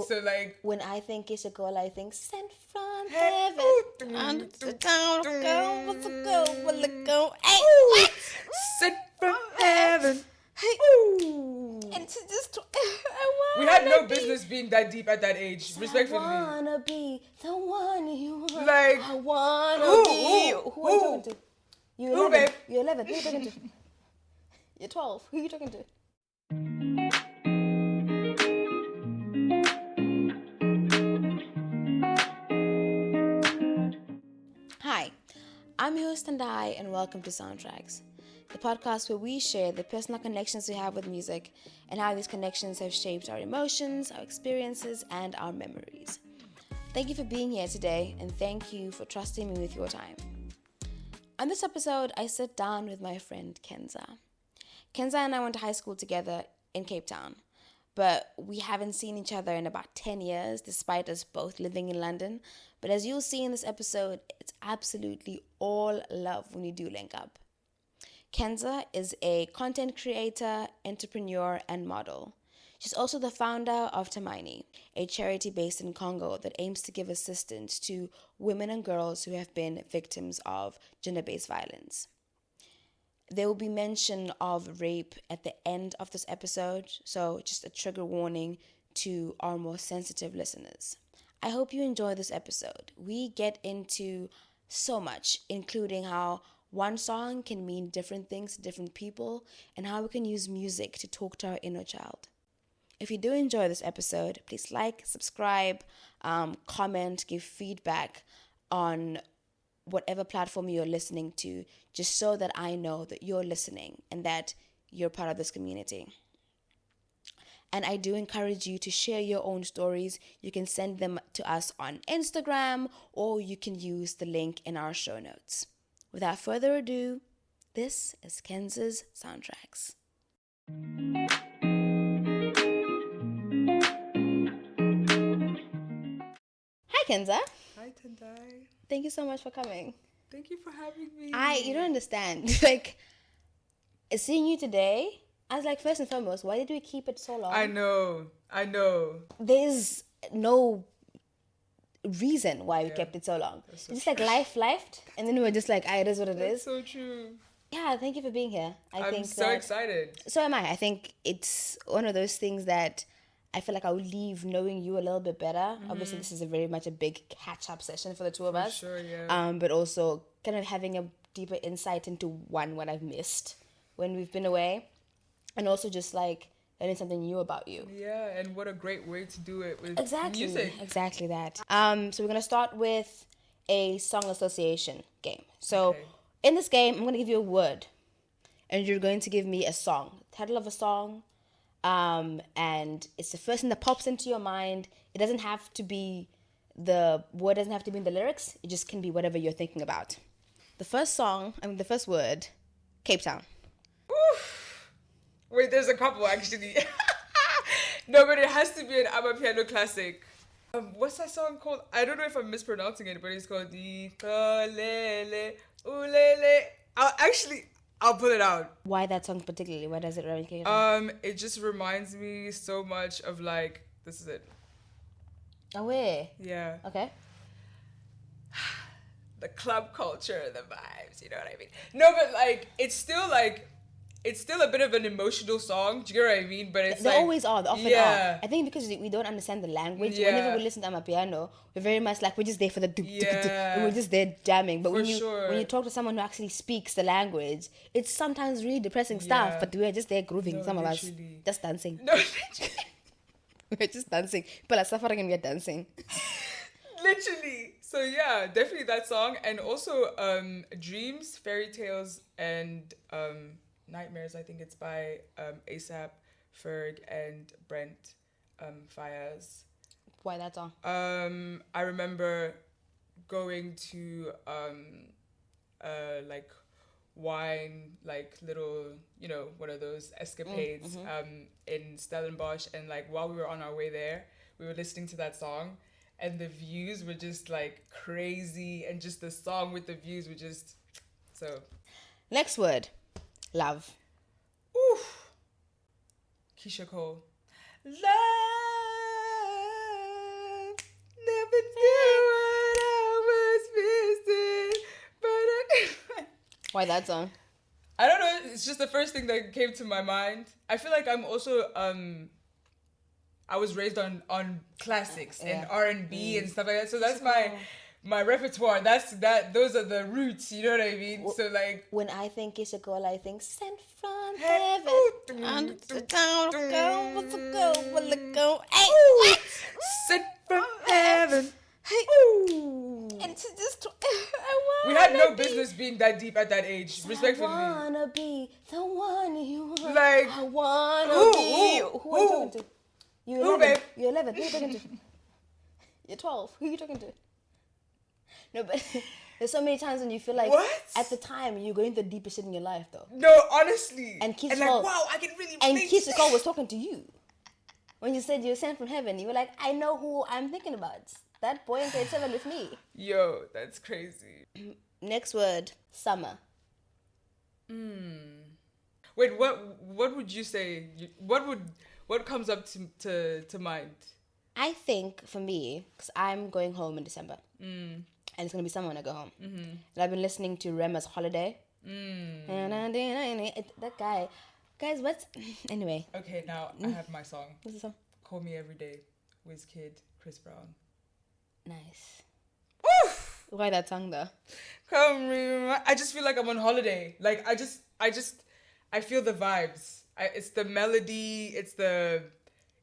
So like When I think it's a girl, I think sent from hey, heaven. On the town, go, what's a go, what's a go? Hey, ooh, what? sent from heaven. Hey, Ooh. and to just, I We had no wanna be. business being that deep at that age, Said I respectfully. wanna be the one you want. Like I wanna who, be. who, Who are you talking to? You who, 11. babe? You're 11. Who are you talking to? You're 12. Who are you talking to? Hi, I'm your host and welcome to Soundtracks, the podcast where we share the personal connections we have with music and how these connections have shaped our emotions, our experiences, and our memories. Thank you for being here today, and thank you for trusting me with your time. On this episode, I sit down with my friend Kenza. Kenza and I went to high school together in Cape Town, but we haven't seen each other in about 10 years, despite us both living in London. But as you'll see in this episode, it's absolutely all love when you do link up. Kenza is a content creator, entrepreneur, and model. She's also the founder of Tamani, a charity based in Congo that aims to give assistance to women and girls who have been victims of gender-based violence. There will be mention of rape at the end of this episode, so just a trigger warning to our more sensitive listeners. I hope you enjoy this episode. We get into so much, including how one song can mean different things to different people and how we can use music to talk to our inner child. If you do enjoy this episode, please like, subscribe, comment, give feedback on whatever platform you're listening to, just so that I know that you're listening and that you're part of this community. And I do encourage you to share your own stories. You can send them to us on Instagram, or you can use the link in our show notes. Without further ado, this is Kenza's Soundtracks. Hi, Kenza. Hi Tendai. Thank you so much for coming. Thank you for having me. You don't understand. Like, seeing you today, I was like, first and foremost, why did we keep it so long? I know. There's no reason why we kept it so long. So It's just like life, and then we were just like, it is what it is. so true. Yeah, thank you for being here. I'm so excited. So am I. I think it's one of those things that I feel like I'll leave knowing you a little bit better. Mm-hmm. Obviously, this is very much a big catch-up session for the two of us. Sure, yeah. But also kind of having a deeper insight into what I've missed when we've been away. And also just like learning something new about you. Yeah, and what a great way to do it with music. Exactly that. So we're going to start with a song association game. So in this game, I'm going to give you a word. And you're going to give me a song. Title of a song. And it's the first thing that pops into your mind. It doesn't have to be, the word doesn't have to be in the lyrics. It just can be whatever you're thinking about. The first word, Cape Town. Oof. Wait, there's a couple actually. No, but it has to be an Amapiano classic. What's that song called? I don't know if I'm mispronouncing it, but it's called Di Kolele Ulele. I'll put it out. Why that song particularly? Why does it remind you? It just reminds me so much of like, this is it. Oh, where? Yeah. Okay. The club culture, the vibes, you know what I mean? No, but like, it's still a bit of an emotional song. Do you get what I mean? But it's they like, always are. They often are. I think because we don't understand the language. Yeah. Whenever we listen to Amapiano, we're very much like we're just there for the and we're just there jamming. But when you talk to someone who actually speaks the language, it's sometimes really depressing stuff. But we're just there grooving. No, some of us just dancing. No, we're just dancing. People are suffering and we're dancing. Literally. So yeah, definitely that song, and also Dreams, Fairy Tales, and Nightmares. I think it's by ASAP, Ferg, and Brent Fayez. Why that song? I remember going to like wine, like little, one of those escapades in Stellenbosch, and like while we were on our way there, we were listening to that song, and the views were just like crazy, and just the song with the views were just so. Next word. Love. Oof. Keisha Cole. Love. Why that song? I don't know. It's just the first thing that came to my mind. I feel like I'm also I was raised on classics and R&B and stuff like that. So that's my repertoire. Those are the roots. You know what I mean? So like when I think it's a girl, I think sent from heaven. On the down go. Hey, what? Sent from heaven. Hey, and to just we had no business being that deep at that age. Respectfully. I wanna be the one you want. Like I wanna be you. Who are you talking to? You're 11. Babe? You're 11. Who are you talking to? You're 12. Who are you talking to? No, but there's so many times when you feel like at the time you're going through the deepest shit in your life, though. No, honestly. And Keith like, wow, I can really. And Keith was talking to you when you said you were sent from heaven. You were like, I know who I'm thinking about. That boy in grade 7 with me. Yo, that's crazy. Next word, summer. Wait, what would you say? What comes up to mind? I think for me, because I'm going home in December, and it's gonna be summer when I go home. And I've been listening to Rema's Holiday. That guy, guys, what's anyway? Okay, now I have my song. What's the song? Call Me Every Day, Wizkid, Chris Brown. Nice. Woof! Why that song though? I just feel like I'm on holiday. Like I feel the vibes. It's the melody. It's the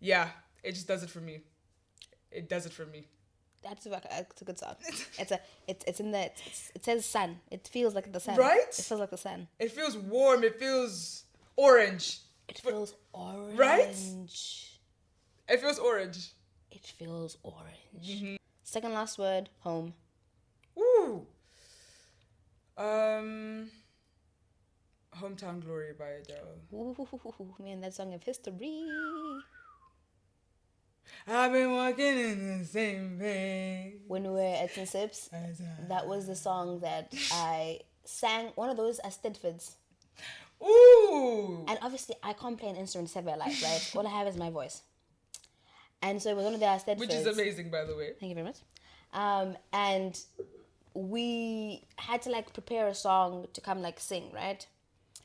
It just does it for me. It does it for me. It's a good song. It says sun. It feels like the sun. Right? It feels like the sun. It feels warm. It feels orange. It feels orange. Right? It feels orange. It feels orange. Second last word, home. Ooh. Hometown Glory by Adele. Ooh, man, that song of history. I've been walking in the same way. When we were at St. Sips, that was the song that I sang, one of those at Stedford's. Ooh. And obviously, I can't play an instrument to save my life, right? All I have is my voice. And so it was one of their Stedfords. Which is amazing, by the way. Thank you very much. And we had to like prepare a song to come like sing, right?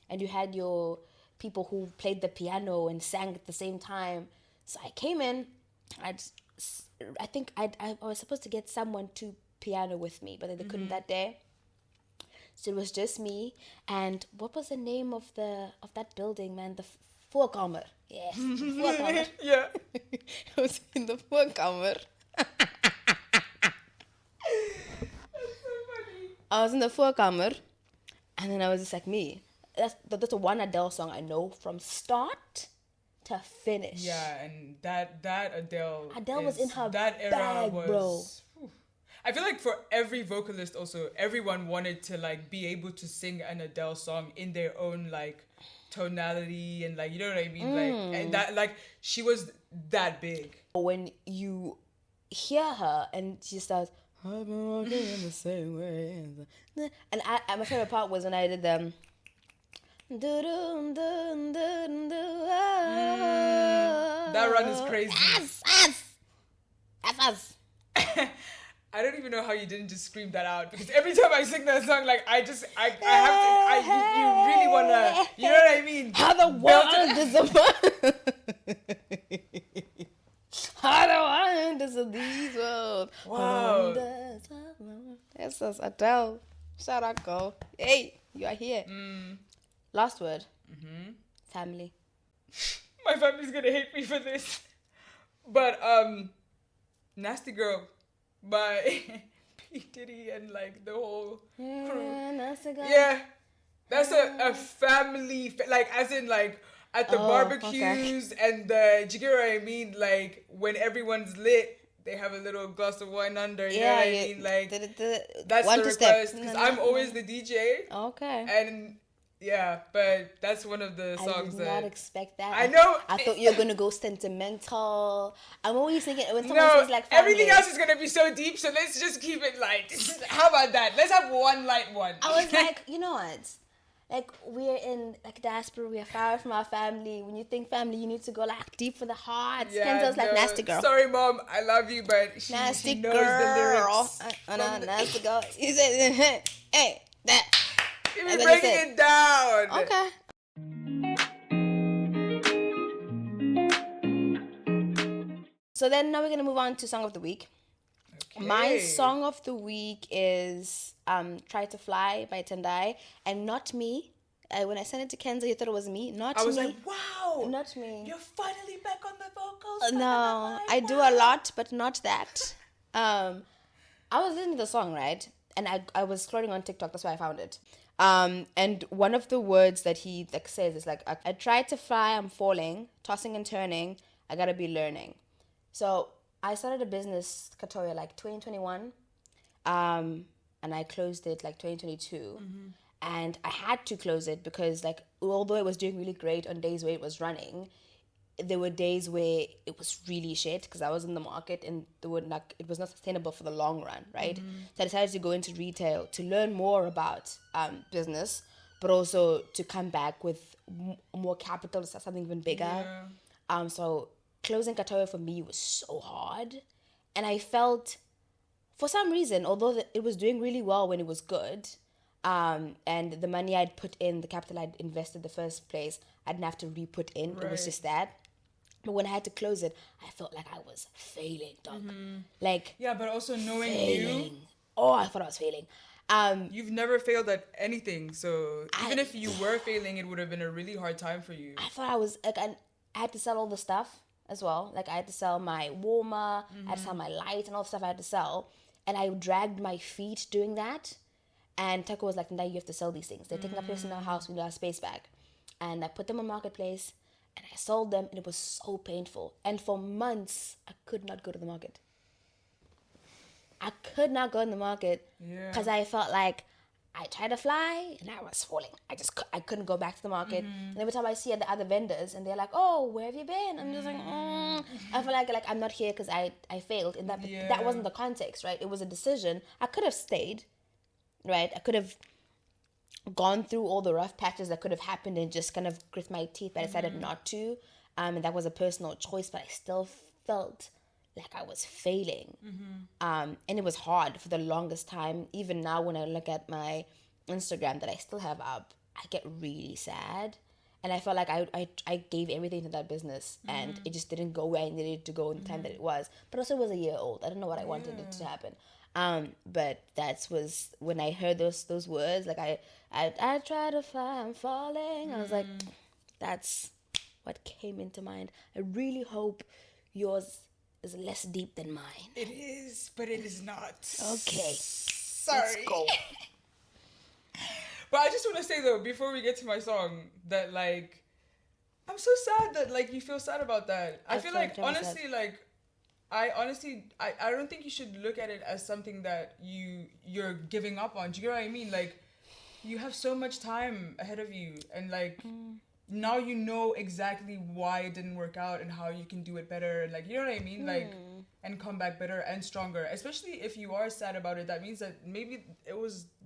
And you had your people who played the piano and sang at the same time. So I came in. I think I was supposed to get someone to piano with me, but they couldn't that day. So it was just me. And what was the name of that building, man? The Voorkamer. Yeah, Voorkamer. Yeah. I was in the Voorkamer. I was in the Voorkamer, and then I was just like me. That's a one Adele song I know from start to finish. Yeah, and that Adele was in her that era bag, bro. Whew. I feel like for every vocalist also, everyone wanted to like be able to sing an Adele song in their own like tonality and like, you know what I mean? Like, and that like she was that big. When you hear her and she starts, I've been walking in the same way. And my favorite part was when I did them. That run is crazy. That's us. I don't even know how you didn't just scream that out, because every time I sing that song, like I have to. You really wanna, you know what I mean? How the world is how the world is these world. Wow. That's us, Adele. Shout out, girl. Hey, you are here. Last word. Family. My family's gonna hate me for this, but Nasty Girl by P. Diddy and like the whole crew. Nasty Girl. Yeah, that's a family, like as in like at the barbecues and the, do you get what I mean? Like when everyone's lit, they have a little glass of wine under. You know what I mean? Like that's the request, because I'm always the DJ. Okay. And yeah, but that's one of the songs that... I did not expect that. I know. I thought you were going to go sentimental. I'm always thinking, when someone says like family... everything else is going to be so deep, so let's just keep it light. How about that? Let's have one light one. I was like, you know what? Like, we're in like diaspora, we are far from our family. When you think family, you need to go like deep for the heart. Yeah, Kenza's like, nasty girl. Sorry, Mom, I love you, but she nasty knows girl. the lyrics. Nasty girl. You said, hey, that. You've been breaking it down. Okay. So then now we're going to move on to Song of the Week. Okay. My Song of the Week is Try to Fly by Tendai, and not me. When I sent it to Kenza, you thought it was me. Not me. I was like, wow. Not me. You're finally back on the vocals. No, I do a lot, but not that. I was listening to the song, right? And I was scrolling on TikTok. That's why I found it. And one of the words that he says is like, I tried to fly, I'm falling, tossing and turning, I gotta be learning. So I started a business, Katoya, like 2021, and I closed it like 2022. Mm-hmm. And I had to close it because, like, although it was doing really great on days where it was running, there were days where it was really shit because I was in the market and it was not sustainable for the long run, right? Mm-hmm. So I decided to go into retail to learn more about business, but also to come back with more capital to start something even bigger. Yeah. So closing Katoya for me was so hard. And I felt, for some reason, although it was doing really well when it was good, and the money I'd put in, the capital I'd invested the first place, I didn't have to re-put in. Right. It was just that. But when I had to close it, I felt like I was failing, dog. Mm-hmm. Like, yeah, but also knowing failing. You. Oh, I thought I was failing. You've never failed at anything, so even if you were failing, it would have been a really hard time for you. I thought I was like, I had to sell all the stuff as well. Like, I had to sell my warmer, I had to sell my light and all the stuff I had to sell. And I dragged my feet doing that. And Taco was like, "Now you have to sell these things. They're taking up place in our house. We need our space back." And I put them on Marketplace, and I sold them, and it was so painful. And for months, I could not go to the market. I could not go in the market because I felt like I tried to fly, and I was falling. I couldn't go back to the market. Mm-hmm. And every time I see the other vendors, and they're like, "Oh, where have you been?" I'm just like, I feel like I'm not here because I failed. And that wasn't the context, right? It was a decision. I could have stayed. Right, I could have gone through all the rough patches that could have happened and just kind of grit my teeth, but I decided not to. And that was a personal choice, but I still felt like I was failing. Mm-hmm. And it was hard for the longest time. Even now, when I look at my Instagram that I still have up, I get really sad. And I felt like I gave everything to that business, and it just didn't go where I needed it to go in the time that it was. But also, it was a year old. I don't know what I wanted it to happen. But that was when I heard those words, like I try to fly, I'm falling. I was like, that's what came into mind. I really hope yours is less deep than mine. It is, but it is not. Okay. Sorry. Let's go. But I just want to say though, before we get to my song, that like, I'm so sad that like you feel sad about that. I feel like honestly sad. Like, I don't think you should look at it as something that you're giving up on. Do you know what I mean? Like, you have so much time ahead of you, and like now you know exactly why it didn't work out and how you can do it better, and like, you know what I mean? Like, and come back better and stronger. Especially if you are sad about it, that means that maybe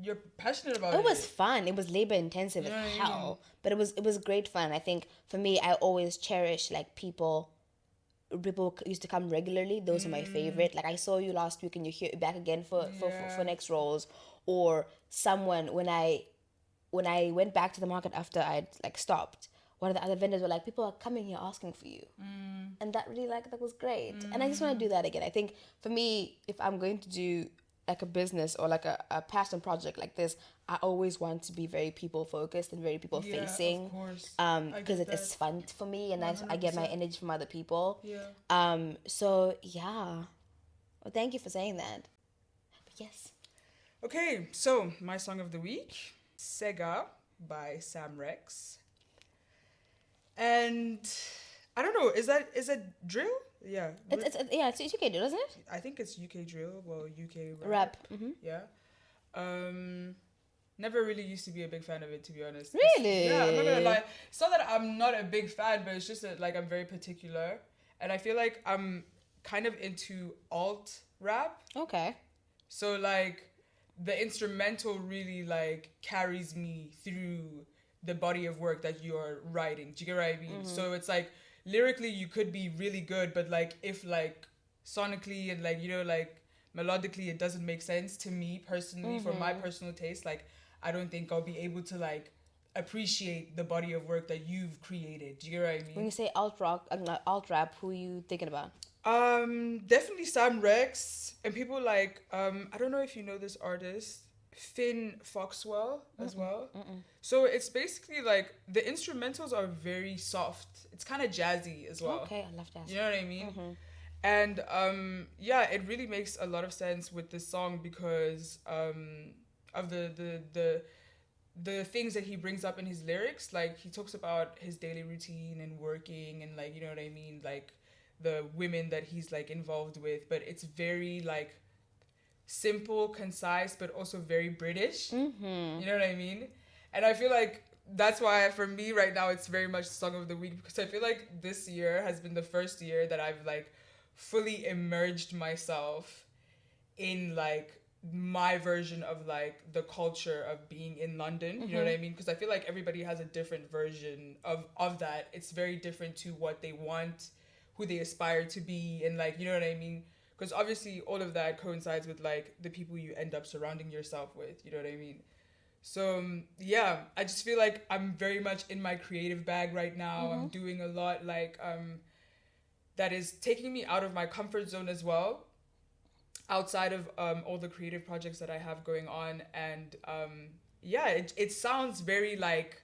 you're passionate about it. It was fun. It was labor intensive as hell, but it was great fun. I think for me, I always cherish like people used to come regularly. Those are my favorite. Like, I saw you last week and you're here back again for next roles. Or someone, when I went back to the market after I'd like stopped, one of the other vendors were like, people are coming here asking for you. And that really that was great. And I just want to do that again. I think for me, if I'm going to do like a business or like a passion project like this, I always want to be very people focused and very people facing. Of course. Because it's fun for me, and I get my energy from other people. Yeah. So yeah. Well, thank you for saying that. But yes. Okay, so my song of the week, Sega by Sam Rex. And I don't know, is that drill? Yeah. It's UK drill, isn't it? I think it's UK drill. Well, UK rap. Mm-hmm. Yeah. Never really used to be a big fan of it, to be honest. Really? Yeah, I'm not gonna lie. It's not that I'm not a big fan, but it's just that like I'm very particular, and I feel like I'm kind of into alt rap. Okay. So like the instrumental really like carries me through the body of work that you're writing. Do you get what I mean? Mm-hmm. So it's like lyrically you could be really good, but like if like sonically and like, you know, like melodically it doesn't make sense to me personally, for my personal taste, like I don't think I'll be able to like appreciate the body of work that you've created. Do you know what I mean? When you say alt rock, alt rap, who are you thinking about? Definitely Sam Rex and people like I don't know if you know this artist, Finn Foxwell as well. So it's basically like the instrumentals are very soft. It's kind of jazzy as well. Okay, I love jazz. You know what I mean? And yeah, it really makes a lot of sense with this song because of the things that he brings up in his lyrics. Like he talks about his daily routine and working and like, you know what I mean, like the women that he's like involved with, but it's very like simple, concise, but also very British. You know what I mean? And I feel like that's why for me right now it's very much song of the week, because I feel like this year has been the first year that I've like fully immersed myself in like my version of like the culture of being in London. You know what I mean? Because I feel like everybody has a different version of that. It's very different to what they want, who they aspire to be, and like, you know what I mean? Because obviously all of that coincides with like the people you end up surrounding yourself with. You know what I mean? So yeah, I just feel like I'm very much in my creative bag right now. I'm doing a lot like that is taking me out of my comfort zone as well, outside of all the creative projects that I have going on. And yeah, it sounds very like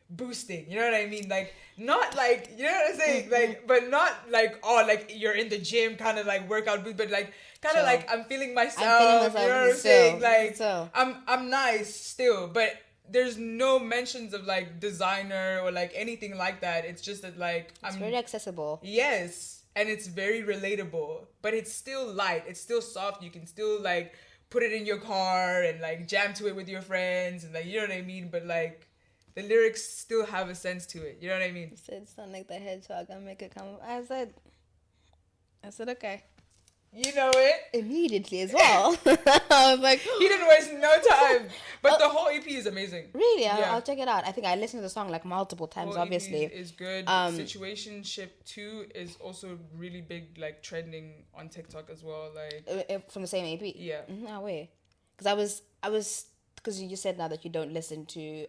boosting, you know what I mean? Like not like, you know what I'm saying? Like, but not like, oh, like you're in the gym kind of like workout boost, but like kind of like I'm feeling myself, you know what I'm saying? Like I'm nice still, but there's no mentions of like designer or like anything like that. It's just that like It's very accessible. Yes. And it's very relatable, but it's still light. It's still soft. You can still like put it in your car and like jam to it with your friends and like, you know what I mean? But like the lyrics still have a sense to it. You know what I mean? You said Sonic the Hedgehog. I make it come. I said okay. You know it. Immediately as well. I was like, he didn't waste no time. But the whole EP is amazing. Really? I'll check it out. I think I listened to the song like multiple times, whole obviously. EP is good. Situationship 2 is also really big, like trending on TikTok as well. Like from the same EP? Yeah. No way. Because I was, because you just said now that you don't listen to,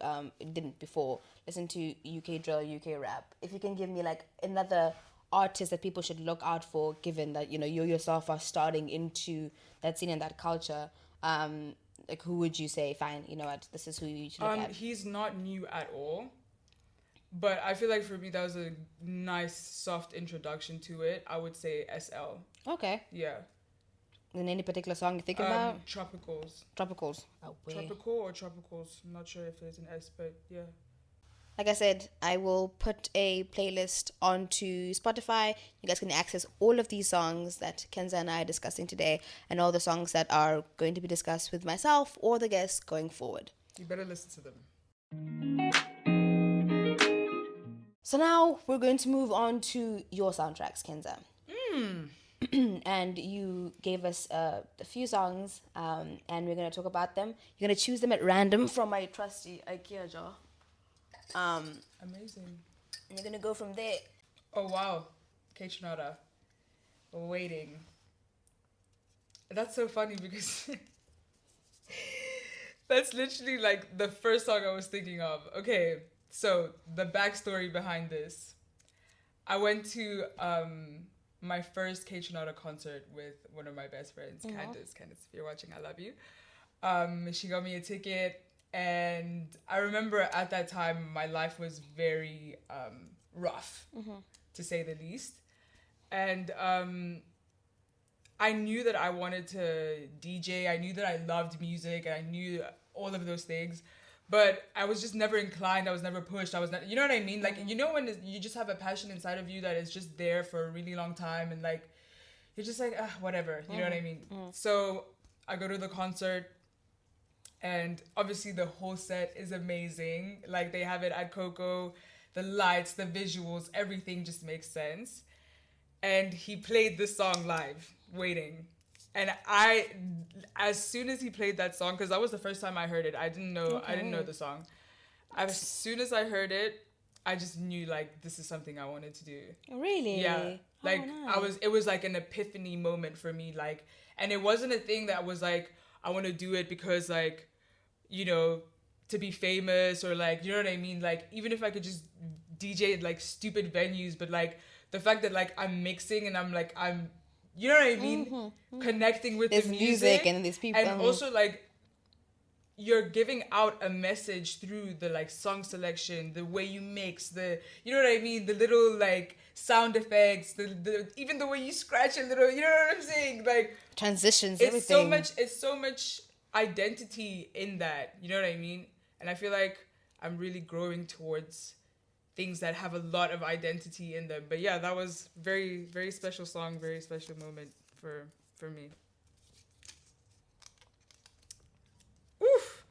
didn't before, listen to UK drill, UK rap. If you can give me like another artists that people should look out for, given that, you know, you yourself are starting into that scene and that culture, like who would you say, fine, you know what, this is who you should look at? He's not new at all, but I feel like for me that was a nice soft introduction to it. I would say SL. Okay. Yeah. And any particular song you're thinking about? Tropicals. Oh, wait. Tropical or Tropicals? I'm not sure if there's an S, but yeah. Like I said, I will put a playlist onto Spotify. You guys can access all of these songs that Kenza and I are discussing today, and all the songs that are going to be discussed with myself or the guests going forward. You better listen to them. So now we're going to move on to your soundtracks, Kenza. And you gave us a few songs, and we're going to talk about them. You're going to choose them at random from my trusty IKEA jar. Amazing. And you're gonna go from there. Oh wow, Kate waiting. That's so funny because that's literally like the first song I was thinking of. Okay, so the backstory behind this. I went to my first Kate concert with one of my best friends, Candace. Candace, if you're watching, I love you. She got me a ticket. And I remember at that time, my life was very rough, to say the least. And I knew that I wanted to DJ. I knew that I loved music. And I knew all of those things. But I was just never inclined. I was never pushed. I was not, you know what I mean? Like, you know when you just have a passion inside of you that is just there for a really long time. And like, you're just like, whatever. You know what I mean? So I go to the concert. And obviously the whole set is amazing. Like they have it at Coco, the lights, the visuals, everything just makes sense. And he played this song live, Waiting. And as soon as he played that song, because that was the first time I heard it, I didn't know the song. As soon as I heard it, I just knew like this is something I wanted to do. Really? Yeah. Like nice. It was like an epiphany moment for me. Like, and it wasn't a thing that was like, I want to do it because like, you know, to be famous, or like, you know what I mean? Like, even if I could just DJ at like stupid venues, but like the fact that like I'm mixing and I'm you know what I mean? Connecting with There's the music and there's people. and also like you're giving out a message through the like song selection, the way you mix, the, you know what I mean, the little like sound effects, the even the way you scratch a little, you know what I'm saying, like Transitions, it's everything. it's so much identity in that, you know what I mean? And I feel like I'm really growing towards things that have a lot of identity in them. But yeah, that was very, very special song, very special moment for me. Oof.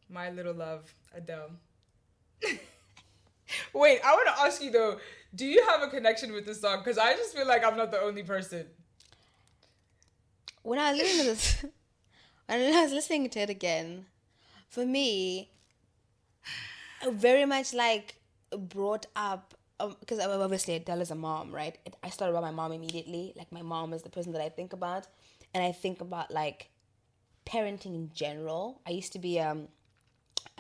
My Little Love, Adele. Wait, I want to ask you though, do you have a connection with this song? Because I just feel like I'm not the only person. When I was listening to this, when I was listening to it again, for me, very much like brought up, because obviously Adele is a mom, right? I started about my mom immediately. Like, my mom is the person that I think about, and I think about like parenting in general. I used to be a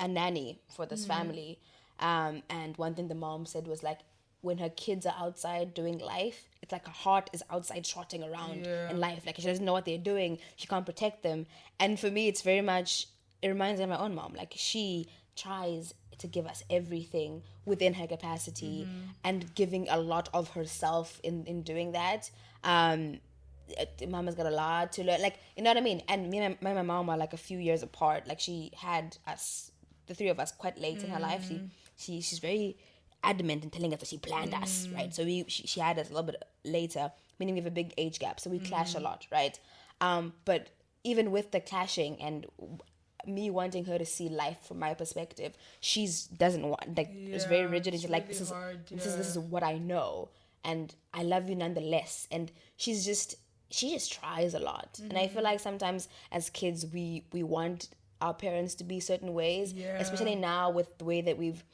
nanny for this family, and one thing the mom said was like, when her kids are outside doing life, it's like her heart is outside trotting around in life. Like, she doesn't know what they're doing. She can't protect them. And for me, it's very much, it reminds me of my own mom. Like, she tries to give us everything within her capacity, and giving a lot of herself in doing that. Mama's got a lot to learn. Like, you know what I mean? And me and my mom are like a few years apart. Like, she had us, the three of us, quite late in her life. She's very adamant in telling us that she planned us, right? So she had us a little bit later, meaning we have a big age gap, so we clash a lot, right? But even with the clashing and me wanting her to see life from my perspective, she's doesn't want, like, it's very rigid, and she's like, really hard, this is what I know, and I love you nonetheless. And she just tries a lot. And I feel like sometimes as kids we want our parents to be certain ways, especially now with the way that we've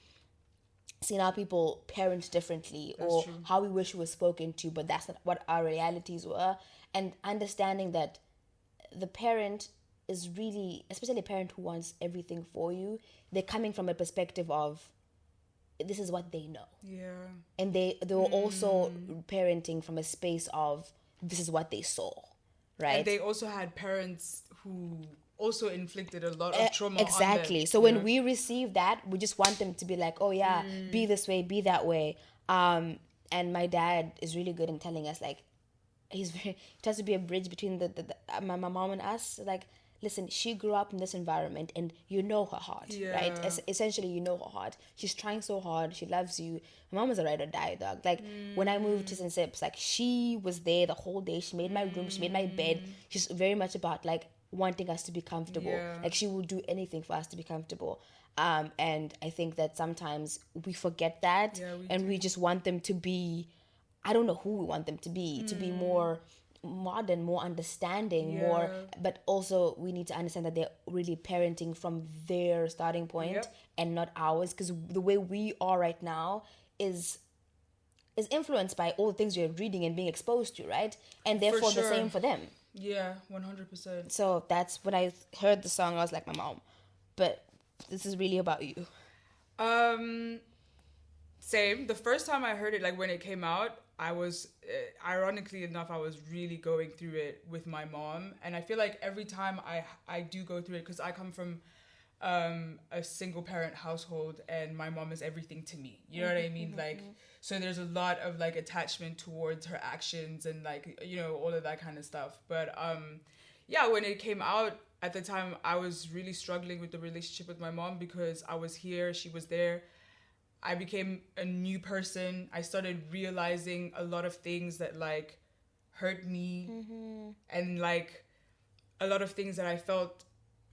seen our people parent differently, or how we wish we were spoken to, but that's not what our realities were. And understanding that the parent is really, especially a parent who wants everything for you, they're coming from a perspective of, this is what they know. Yeah. And they were also parenting from a space of, this is what they saw, right? And they also had parents who also inflicted a lot of trauma exactly on them. So when we receive that, we just want them to be like, oh yeah, be this way, be that way. And my dad is really good in telling us, like, he tries to be a bridge between my mom and us. Like, listen, she grew up in this environment, and you know her heart, right? Essentially, you know her heart. She's trying so hard. She loves you. My mom was a ride or die dog. Like, when I moved to St. Sips, like, she was there the whole day. She made my room. She made my bed. She's very much about, like, wanting us to be comfortable. Like, she will do anything for us to be comfortable. And I think that sometimes we forget that, we just want them to be, I don't know who we want them to be more modern, more understanding, more, but also we need to understand that they're really parenting from their starting point and not ours, because the way we are right now is influenced by all the things we're reading and being exposed to, right? And therefore the same for them. 100%. So that's when I heard the song, I was like, my mom, but this is really about you. Same. The first time I heard it, like when it came out, I was, ironically enough, I was really going through it with my mom. And I feel like every time I do go through it, because I come from a single parent household, and my mom is everything to me. You know what I mean? Like, so there's a lot of like attachment towards her actions and like, you know, all of that kind of stuff. But yeah, when it came out at the time, I was really struggling with the relationship with my mom, because I was here, she was there. I became a new person. I started realizing a lot of things that like hurt me, and like a lot of things that I felt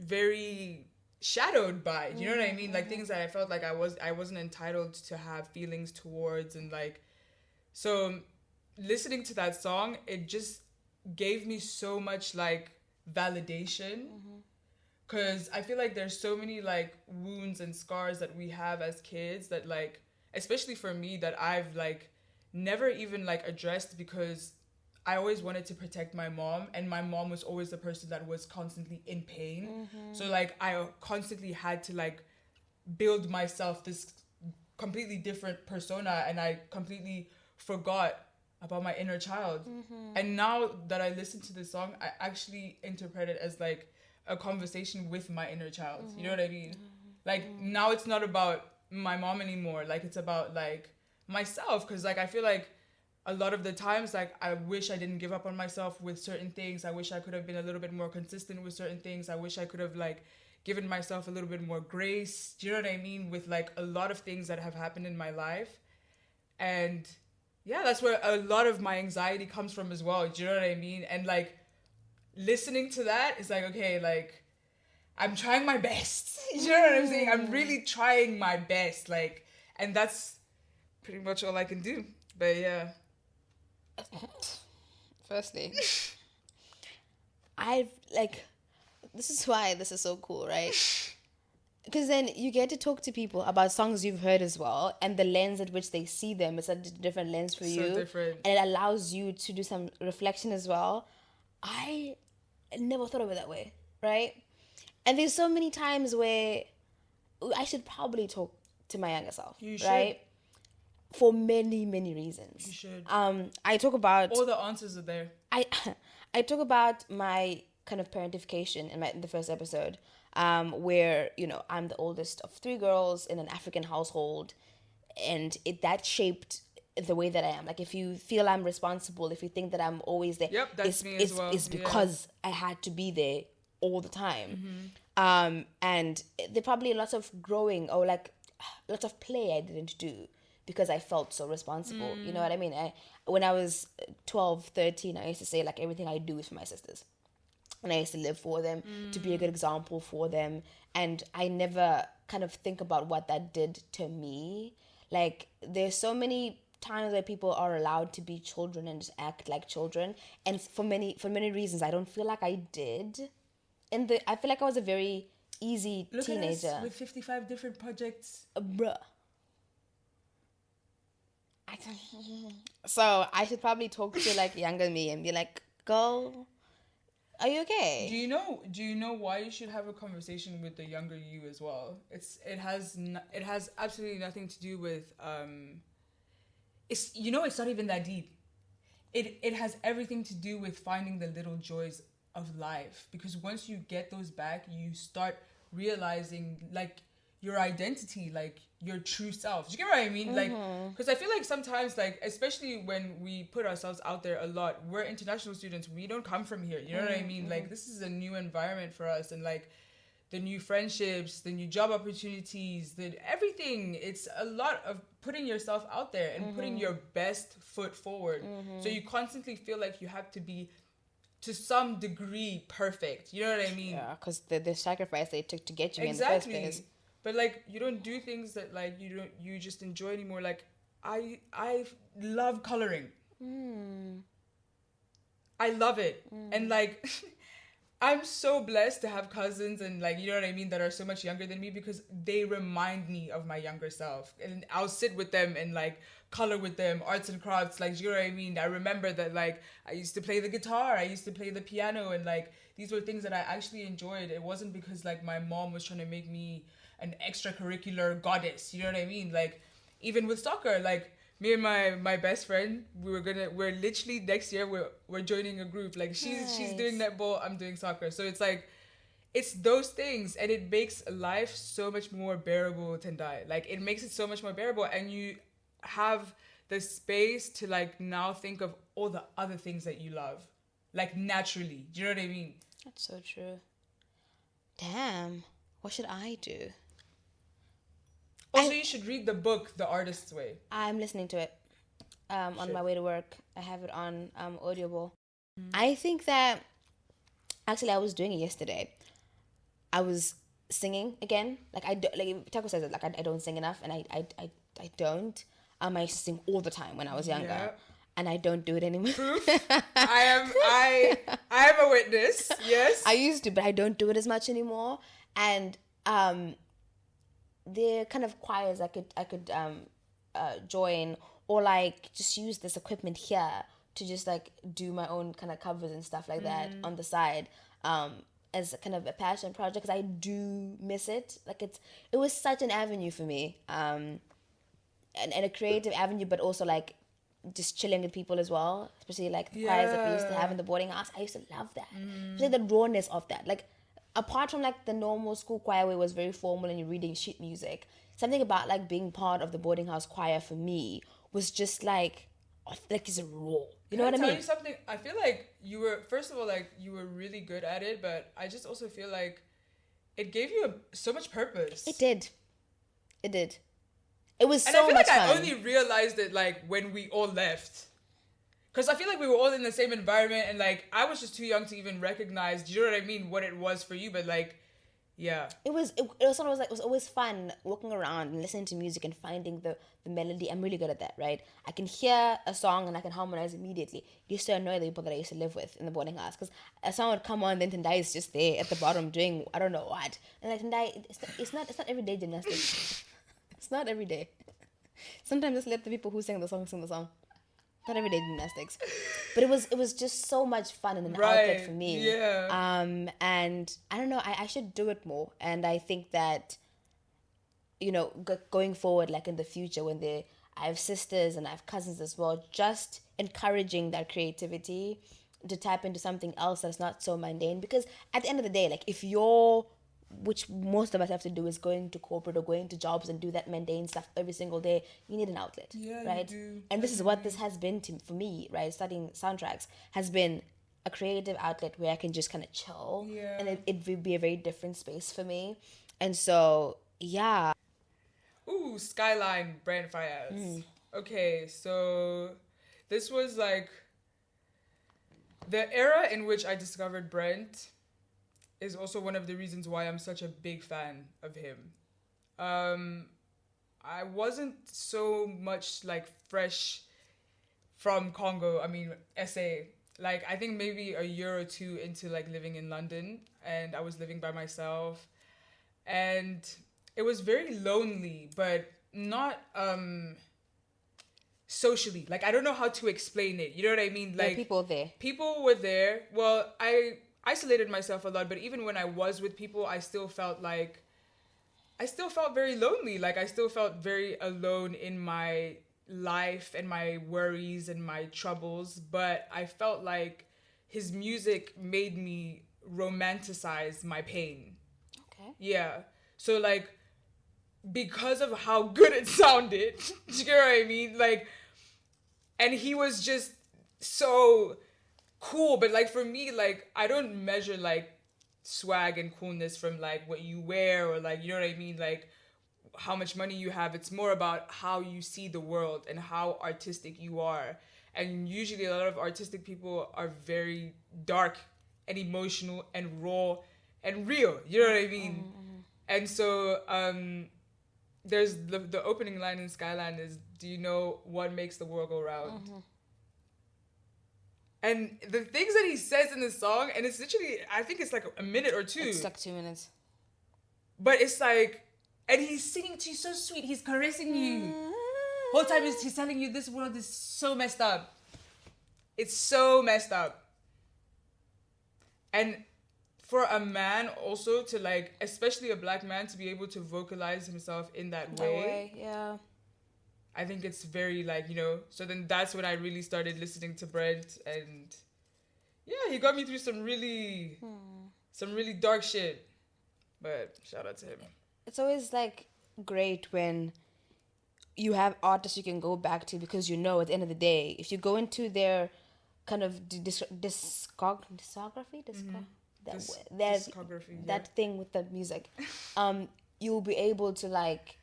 very shadowed by. You know what I mean? Like things that I felt like I wasn't entitled to have feelings towards, and like, so listening to that song, it just gave me so much like validation. Because I feel like there's so many like wounds and scars that we have as kids that like, especially for me, that I've like never even like addressed, because I always wanted to protect my mom, and my mom was always the person that was constantly in pain. So like I constantly had to like build myself this completely different persona, and I completely forgot about my inner child. And now that I listen to this song, I actually interpret it as like a conversation with my inner child. You know what I mean? Like now it's not about my mom anymore. Like it's about like myself, because like I feel like a lot of the times, like I wish I didn't give up on myself with certain things. I wish I could have been a little bit more consistent with certain things. I wish I could have like given myself a little bit more grace. Do you know what I mean? With like a lot of things that have happened in my life. And yeah, that's where a lot of my anxiety comes from as well. Do you know what I mean? And like listening to that is like, okay, like I'm trying my best. You know what I'm saying? I'm really trying my best. Like, and that's pretty much all I can do. But yeah. Firstly, I've like, this is why this is so cool, right? Because then you get to talk to people about songs you've heard as well, and the lens at which they see them is a different lens for you. Different. And it allows you to do some reflection as well. I never thought of it that way, right? And there's so many times where I should probably talk to my younger self, You should. right? For many, many reasons. You should. I talk about... All the answers are there. I talk about my kind of parentification in the first episode, where, you know, I'm the oldest of 3 girls in an African household, and that shaped the way that I am. Like, if you feel I'm responsible, if you think that I'm always there, Yep, that's me as well. It's because I had to be there all the time. And there probably lots of growing, or like lots of play I didn't do because I felt so responsible. You know what I mean? When I was 12, 13, I used to say like everything I do is for my sisters. And I used to live for them, to be a good example for them. And I never kind of think about what that did to me. Like, there's so many times where people are allowed to be children and just act like children. And for many reasons, I don't feel like I did. I feel like I was a very easy teenager. At us with 55 different projects. Bruh. So I should probably talk to like younger me and be like, girl, are you okay? Do you know why you should have a conversation with the younger you as well? It has absolutely nothing to do with it's not even that deep. It has everything to do with finding the little joys of life, because once you get those back, you start realizing like your identity, like your true self. Do you get what I mean? Like, because I feel like sometimes, like, especially when we put ourselves out there a lot, we're international students, we don't come from here, you know what I mean? Like, this is a new environment for us, and like the new friendships, the new job opportunities, everything. It's a lot of putting yourself out there and putting your best foot forward. So you constantly feel like you have to be, to some degree, perfect. You know what I mean? Yeah, because the sacrifice they took to get you in the first place. But like, you don't do things that like you just enjoy anymore. Like, I love coloring. I love it. And like I'm so blessed to have cousins and like, you know what I mean, that are so much younger than me, because they remind me of my younger self. And I'll sit with them and like color with them, arts and crafts, like, you know what I mean? I remember that like I used to play the guitar, I used to play the piano, and like these were things that I actually enjoyed. It wasn't because like my mom was trying to make me an extracurricular goddess, you know what I mean? Like, even with soccer, like me and my best friend, we're literally next year we're joining a group. Like, she's doing netball, I'm doing soccer. So it's like, it's those things, and it makes life so much more bearable, Tendai. Like, it makes it so much more bearable, and you have the space to like now think of all the other things that you love, like, naturally. Do you know what I mean? That's so true. Damn, what should I do? Also, you should read the book, The Artist's Way. I'm listening to it on my way to work. I have it on Audible. I think that, actually, I was doing it yesterday. I was singing again. Like, Taco says it, like, I don't sing enough, and I don't. I used to sing all the time when I was younger. Yeah. And I don't do it anymore. Proof? I am a witness. Yes. I used to, but I don't do it as much anymore. And there are kind of choirs I could join, or like just use this equipment here to just like do my own kind of covers and stuff like that on the side. And as kind of a passion project because I do miss it. Like it was such an avenue for me, and a creative avenue, but also like just chilling with people as well, especially like the choirs that we used to have in the boarding house. I used to love that, especially the rawness of that. Like apart from like the normal school choir where it was very formal and you're reading sheet music, something about like being part of the boarding house choir for me was just like it's raw. You know what I mean? Tell you something. I feel like you were, first of all, like you were really good at it, but I just also feel like it gave you so much purpose. It did. It was and so I feel much like fun. I only realized it like when we all left. Because I feel like we were all in the same environment and like I was just too young to even recognize, do you know what I mean, what it was for you, but like, yeah. It was always fun walking around and listening to music and finding the melody. I'm really good at that, right? I can hear a song and I can harmonize immediately. It used to annoy the people that I used to live with in the boarding house because a song would come on, then Tendai is just there at the bottom doing I don't know what. And like Tendai, it's not everyday gymnastics. It's not every day. Sometimes just let the people who sing the song. Not everyday gymnastics, but it was just so much fun and an outlet for me. Yeah. And I don't know. I should do it more. And I think that, you know, going forward, like in the future, when I have sisters and I have cousins as well, just encouraging that creativity to tap into something else that's not so mundane. Because at the end of the day, like if you're, which most of us have to do, is going to corporate or going to jobs and do that mundane stuff every single day, you need an outlet, right? You do. And this is what this has been for me, right? Studying soundtracks has been a creative outlet where I can just kind of chill, and it would be a very different space for me. And so, yeah. Ooh, Skyline, Brand Fires. Okay, so this was like the era in which I discovered Brent. Is also one of the reasons why I'm such a big fan of him. I wasn't so much like fresh from Congo. I mean, SA. Like I think maybe a year or two into like living in London, and I was living by myself, and it was very lonely, but not socially. Like I don't know how to explain it. You know what I mean? Like people were there. Well, I isolated myself a lot, but even when I was with people, I still felt very lonely. Like I still felt very alone in my life and my worries and my troubles, but I felt like his music made me romanticize my pain. Okay. Yeah. So like because of how good it sounded, you know what I mean? Like, and he was just so cool, but like for me, like I don't measure like swag and coolness from like what you wear or like, you know what I mean, like how much money you have. It's more about how you see the world and how artistic you are. And usually a lot of artistic people are very dark and emotional and raw and real, you know what I mean? And so there's the opening line in Skyline is, do you know what makes the world go round? And the things that he says in the song, and it's literally, I think it's like a minute or two. It's like 2 minutes. But it's like, and he's singing to you so sweet. He's caressing you. Whole time he's telling you this world is so messed up. It's so messed up. And for a man also to like, especially a black man, to be able to vocalize himself in that way. Yeah. I think it's very like, you know, so then that's when I really started listening to Brent, and yeah, he got me through some really dark shit, but shout out to him. It's always like great when you have artists you can go back to, because you know at the end of the day, if you go into their kind of discography, that thing with the music, you'll be able to like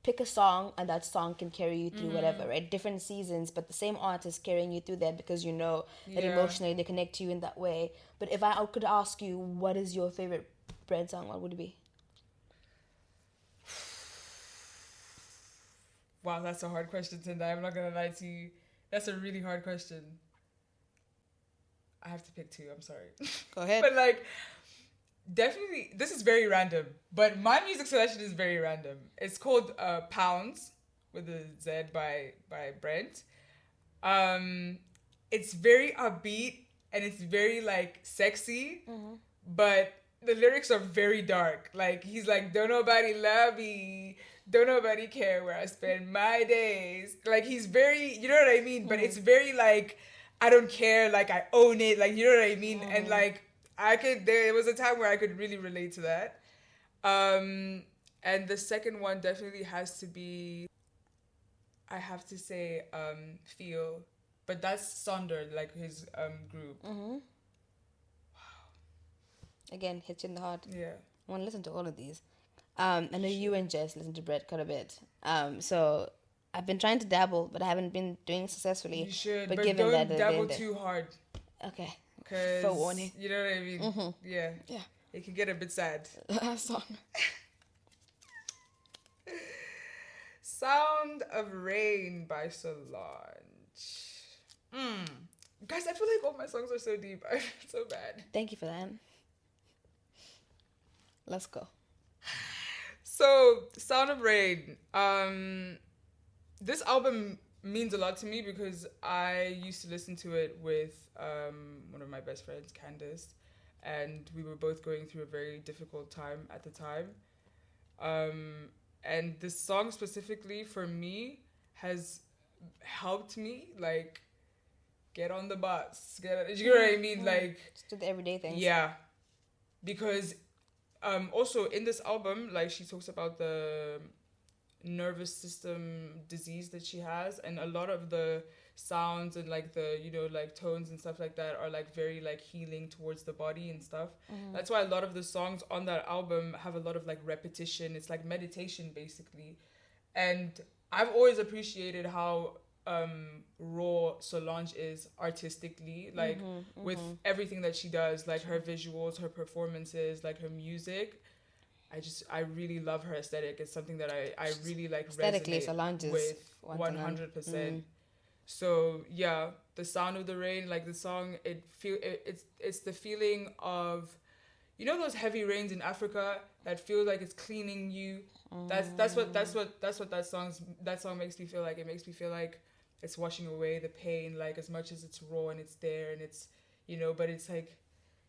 pick a song, and that song can carry you through whatever, right? Different seasons, but the same artist carrying you through that, because you know that emotionally they connect to you in that way. But if I could ask you, what is your favorite Brent song, what would it be? Wow, that's a hard question tonight. I'm not gonna lie to you. That's a really hard question. I have to pick two, I'm sorry. Go ahead. But like, definitely, this is very random, but my music selection is very random. It's called Pounds with a Z by Brent. It's very upbeat and it's very like sexy, but the lyrics are very dark. Like, he's like, don't nobody love me, don't nobody care where I spend my days. Like, he's very, you know what I mean? But it's very like, I don't care, like I own it, like, you know what I mean? And like, there was a time where I could really relate to that. And the second one definitely has to be, I have to say, Feel. But that's Sonder, like his group. Again, hits you in the heart. Yeah. I want to listen to all of these. I know you and Jess listen to Brett quite a bit. So I've been trying to dabble, but I haven't been doing successfully. You should, but given don't that dabble too hard. Okay. Because, for warning. You know what I mean? Yeah. Yeah. It can get a bit sad. Song. Sound of Rain by Solange. Guys, I feel like all my songs are so deep. I feel so bad. Thank you for that. Let's go. So, Sound of Rain. This album means a lot to me because I used to listen to it with one of my best friends, Candace, and we were both going through a very difficult time at the time. And this song specifically for me has helped me like get on the bus. You know what I mean? Like, just do the everyday things. Yeah, because also in this album, like, she talks about the nervous system disease that she has, and a lot of the sounds and like the, you know, like tones and stuff like that are like very like healing towards the body and stuff. That's why a lot of the songs on that album have a lot of like repetition. It's like meditation basically. And I've always appreciated how raw Solange is artistically, like with everything that she does, like her visuals, her performances, like her music. I really love her aesthetic. It's something that I really like resonate Solange with 100%. So yeah, the Sound of the Rain, like the song, it's the feeling of, you know, those heavy rains in Africa that feel like it's cleaning you. That's what that song makes me feel like. It makes me feel like it's washing away the pain, like as much as it's raw and it's there and it's, you know, but it's like,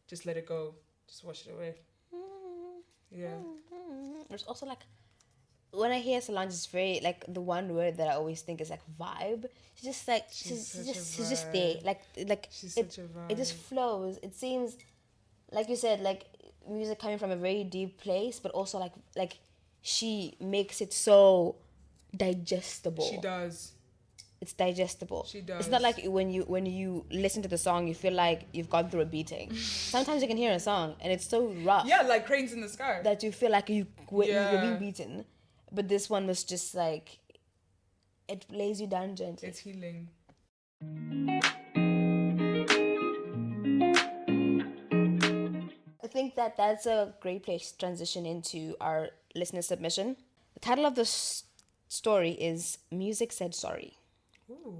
just let it go, just wash it away. Yeah. There's also like, when I hear Solange, it's very like the one word that I always think is like vibe. She's just like she's just there. Like she's it, such a vibe. It just flows. It seems like you said, like music coming from a very deep place, but also like she makes it so digestible. She does. It's digestible. She does. It's not like when you listen to the song, you feel like you've gone through a beating. Sometimes you can hear a song and it's so rough. Yeah, like Cranes in the Sky. That you feel like you're being beaten. But this one was just like, it lays you down gently. It's healing. I think that's a great place to transition into our listener submission. The title of the story is Music Said Sorry. Ooh.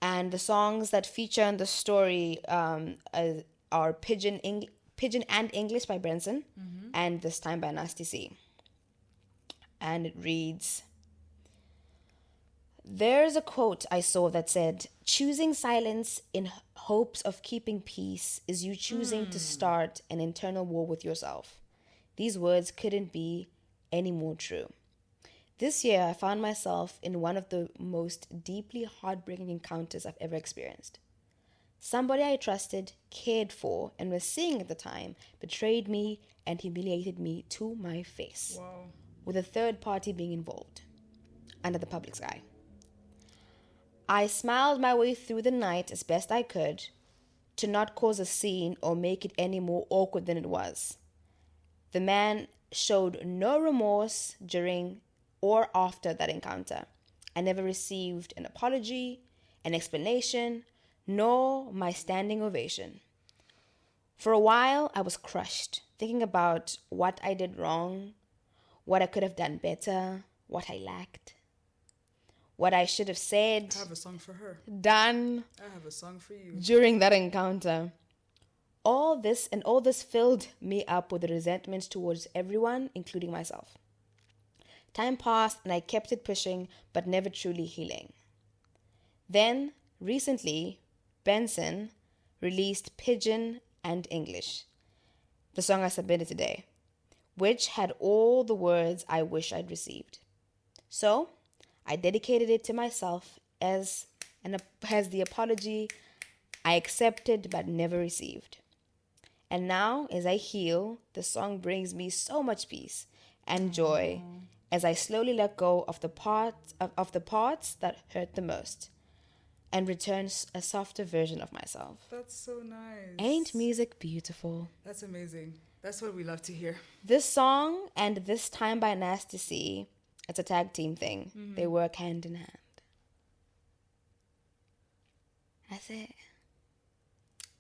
And the songs that feature in the story are Pigeon and English by Benson, and This Time by Nasty C. And it reads, there's a quote I saw that said, choosing silence in hopes of keeping peace is you choosing to start an internal war with yourself. These words couldn't be any more true. This year, I found myself in one of the most deeply heartbreaking encounters I've ever experienced. Somebody I trusted, cared for, and was seeing at the time betrayed me and humiliated me to my face. Wow. With a third party being involved, under the public sky. I smiled my way through the night as best I could to not cause a scene or make it any more awkward than it was. The man showed no remorse during or after that encounter. I never received an apology, an explanation, nor my standing ovation. For a while, I was crushed, thinking about what I did wrong, what I could have done better, what I lacked, what I should have said, I have a song for her. done I have a song for you. during that encounter. All this filled me up with resentment towards everyone, including myself. Time passed and I kept it pushing, but never truly healing. Then, recently, Benson released Pigeon and English. the song I submitted today, which had all the words I wish I'd received. So, I dedicated it to myself as the apology I accepted but never received. And now, as I heal, the song brings me so much peace and joy as I slowly let go of the parts that hurt the most and return a softer version of myself. That's so nice. Ain't music beautiful? That's amazing. That's what we love to hear. This song and This Time by Nasty C, it's a tag team thing. Mm-hmm. They work hand in hand. That's it.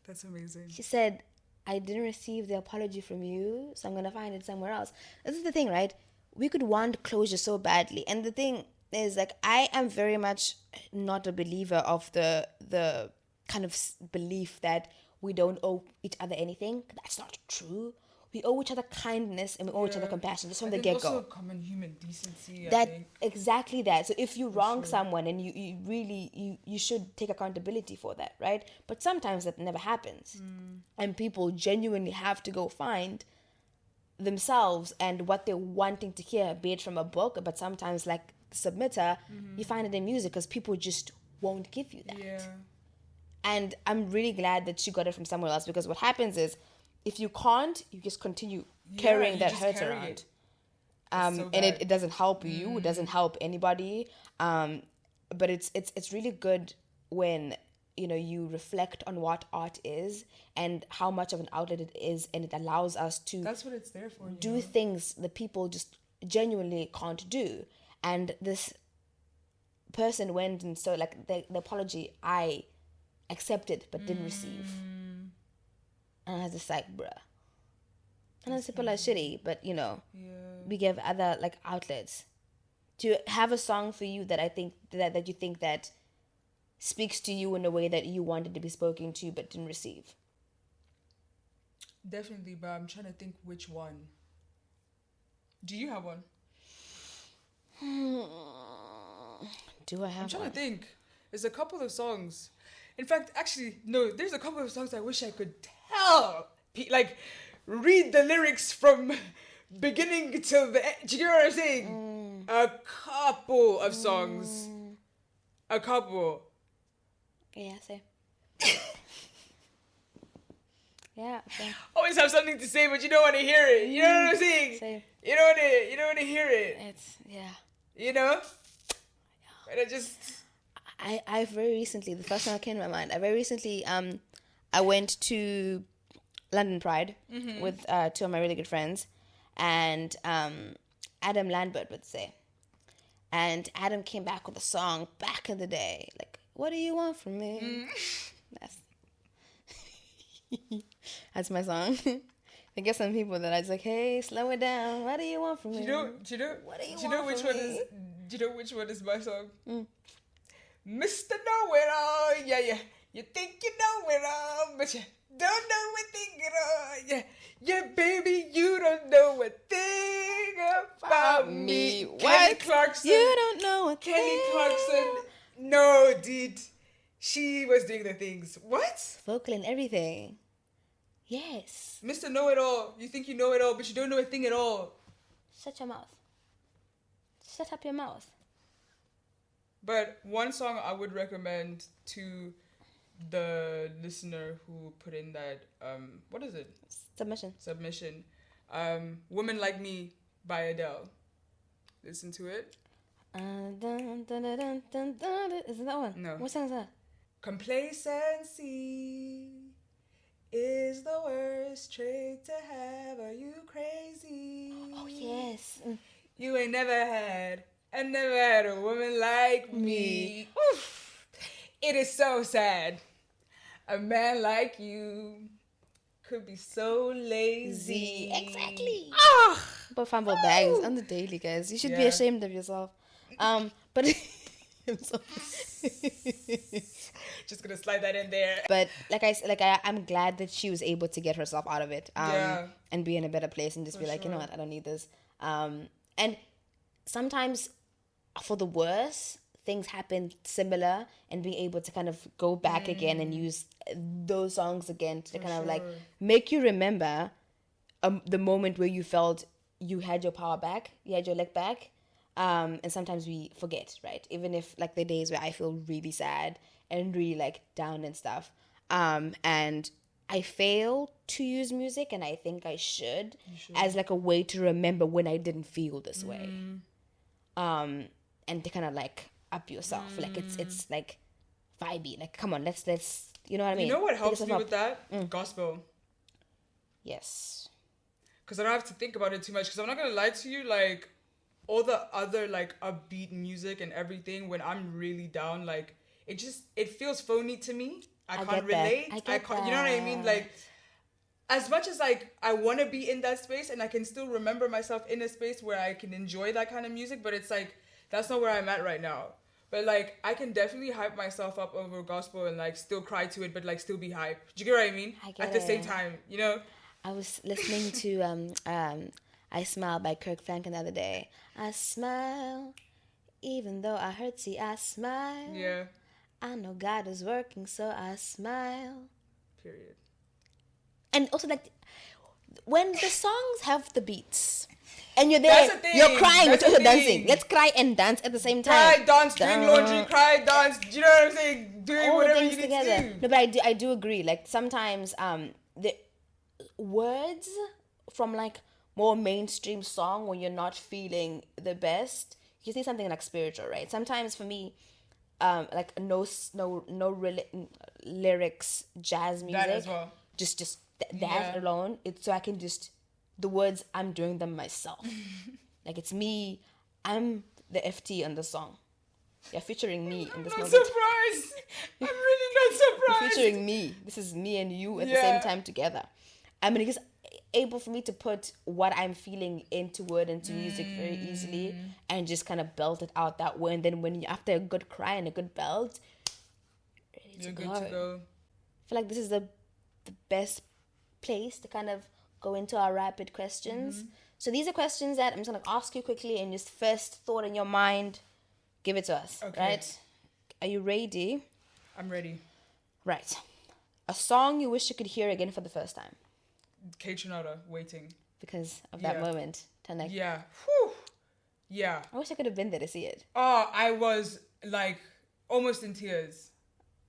That's amazing. She said, I didn't receive the apology from you, so I'm going to find it somewhere else. This is the thing, right? We could want closure so badly. And the thing is, like, I am very much not a believer of the kind of belief that we don't owe each other anything. That's not true. We owe each other kindness and we owe each other compassion just from the get-go. Also common human decency, I think. Exactly that. So if you wrong someone and you really should take accountability for that, right? But sometimes that never happens. And people genuinely have to go find themselves and what they're wanting to hear, be it from a book, but sometimes like the submitter, you find it in music because people just won't give you that. Yeah. And I'm really glad that she got it from somewhere else, because what happens is, if you can't, you just continue carrying that hurt around. And it doesn't help you. It doesn't help anybody. But it's really good when, you know, you reflect on what art is and how much of an outlet it is, and it allows us to... That's what it's there for. Do things that people just genuinely can't do. And this person went and so, like, the apology I accepted but didn't receive. And I was just like, bruh. And it's people are shitty, but, you know, we give other, like, outlets. To have a song for you that I think, that you think that speaks to you in a way that you wanted to be spoken to but didn't receive. Definitely, but I'm trying to think which one. Do you have one? Do I have one? I'm trying to think. There's a couple of songs. In fact, actually, no, there's a couple of songs I wish I could tell. Like, read the lyrics from beginning till the end. Do you know what I'm saying? A couple of songs. A couple. Yeah, same. Yeah, same. Always have something to say, but you don't want to hear it. You know what I'm saying? Same. You don't want to hear it. It's, yeah. You know? And I just... I very recently, the first time that came to my mind, I went to London Pride with two of my really good friends, and Adam Lambert would say. And Adam came back with a song back in the day, like, what do you want from me? That's my song. I guess some people that I was like, hey, slow it down. What do you want from me? Do you know which one is my song? Mr. Know-It-All, yeah. You think you know it all, but you don't know a thing at all. Yeah, baby, you don't know a thing about me. Kelly Clarkson. You don't know a thing. Kelly Clarkson. No, dude. She was doing the things. What? Vocal and everything. Yes. Mr. Know-It-All. You think you know it all, but you don't know a thing at all. Shut your mouth. Shut up your mouth. But one song I would recommend to the listener who put in that, what is it? Submission. Woman Like Me by Adele. Listen to it. Isn't that one? No. What song is that? Complacency is the worst trait to have. Are you crazy? Oh, yes. You ain't never had a woman like me. Oof. It is so sad. A man like you could be so lazy. Exactly. Ah! But fumble bags on the daily, guys. You should be ashamed of yourself. But I'm so just gonna slide that in there. But I'm glad that she was able to get herself out of it. And be in a better place and just be like, you know what, I don't need this. And sometimes for the worse, things happen similar, and being able to kind of go back again and use those songs again to kind of like make you remember the moment where you felt you had your power back, you had your leg back. And sometimes we forget, right? Even if like the days where I feel really sad and really like down and stuff. And I fail to use music, and I think I should as like a way to remember when I didn't feel this way. And to kind of like up yourself. Like it's like vibey. Like, come on, let's you know what I mean? You know what helps me with that? Gospel. Yes. Because I don't have to think about it too much. Because I'm not going to lie to you, like, all the other, like, upbeat music and everything, when I'm really down, like, it feels phony to me. I can't relate. I can't, you know what I mean? Like, as much as, like, I want to be in that space, and I can still remember myself in a space where I can enjoy that kind of music, but it's like, that's not where I'm at right now. But, like, I can definitely hype myself up over gospel and, like, still cry to it, but, like, still be hype. Do you get what I mean? At the same time, you know? I was listening to I Smile by Kirk Franklin the other day. I smile, even though I hurt, see, I smile. Yeah. I know God is working, so I smile. Period. And also, like, when the songs have the beats, and you're there, you're crying, but you're dancing. Let's cry and dance at the same time. Cry, dance, drink laundry, cry, dance. Do you know what I'm saying? Doing all whatever you need together. To do. No, but I do agree. Like, sometimes the words from like more mainstream song, when you're not feeling the best, you need something like spiritual, right? Sometimes for me, like no lyrics, jazz music, that as well. Just that alone. It's so I can just the words, I'm doing them myself. Like, it's me. I'm the FT on the song. You're featuring me in this moment. I'm not surprised. I'm really not surprised. You're featuring me. This is me and you at the same time together. I mean, it's able for me to put what I'm feeling into word, into music very easily, and just kind of belt it out that way. And then when you, after a good cry and a good belt, you're good to go. I feel like this is the best place to kind of go into our rapid questions. So these are questions that I'm just going to ask you quickly, and just first thought in your mind, give it to us. Okay. Right? Are you ready? I'm ready. Right. A song you wish you could hear again for the first time. K-Tronada, Waiting. Because of that moment. Yeah. Whew. Yeah. I wish I could have been there to see it. Oh, I was like almost in tears.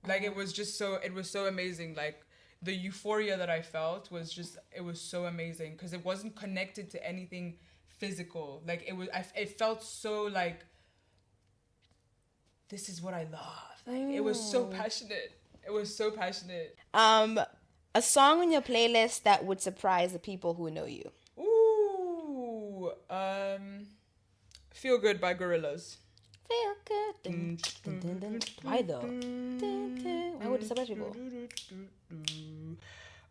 Like it was so amazing. Like the euphoria that I felt was just, it was so amazing because it wasn't connected to anything physical. Like it felt so like, this is what I love. Like it was so passionate. It was so passionate. A song on your playlist that would surprise the people who know you. Ooh, Feel Good by Gorillaz. Feel good. Dun, dun, dun, dun. Why though? Why would it surprise people?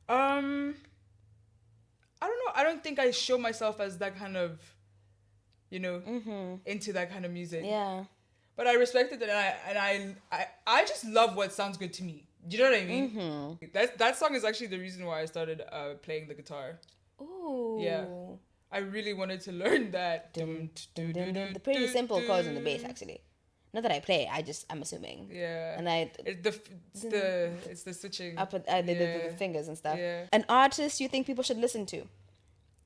I don't know. I don't think I show myself as that kind of, into that kind of music. Yeah. But I respect it, and I just love what sounds good to me. Do you know what I mean? That song is actually the reason why I started playing the guitar. Ooh. Yeah. I really wanted to learn that. The pretty simple chords in the bass, actually. Not that I play, I'm assuming. Yeah. And it's the switching up with the fingers and stuff. Yeah. An artist you think people should listen to?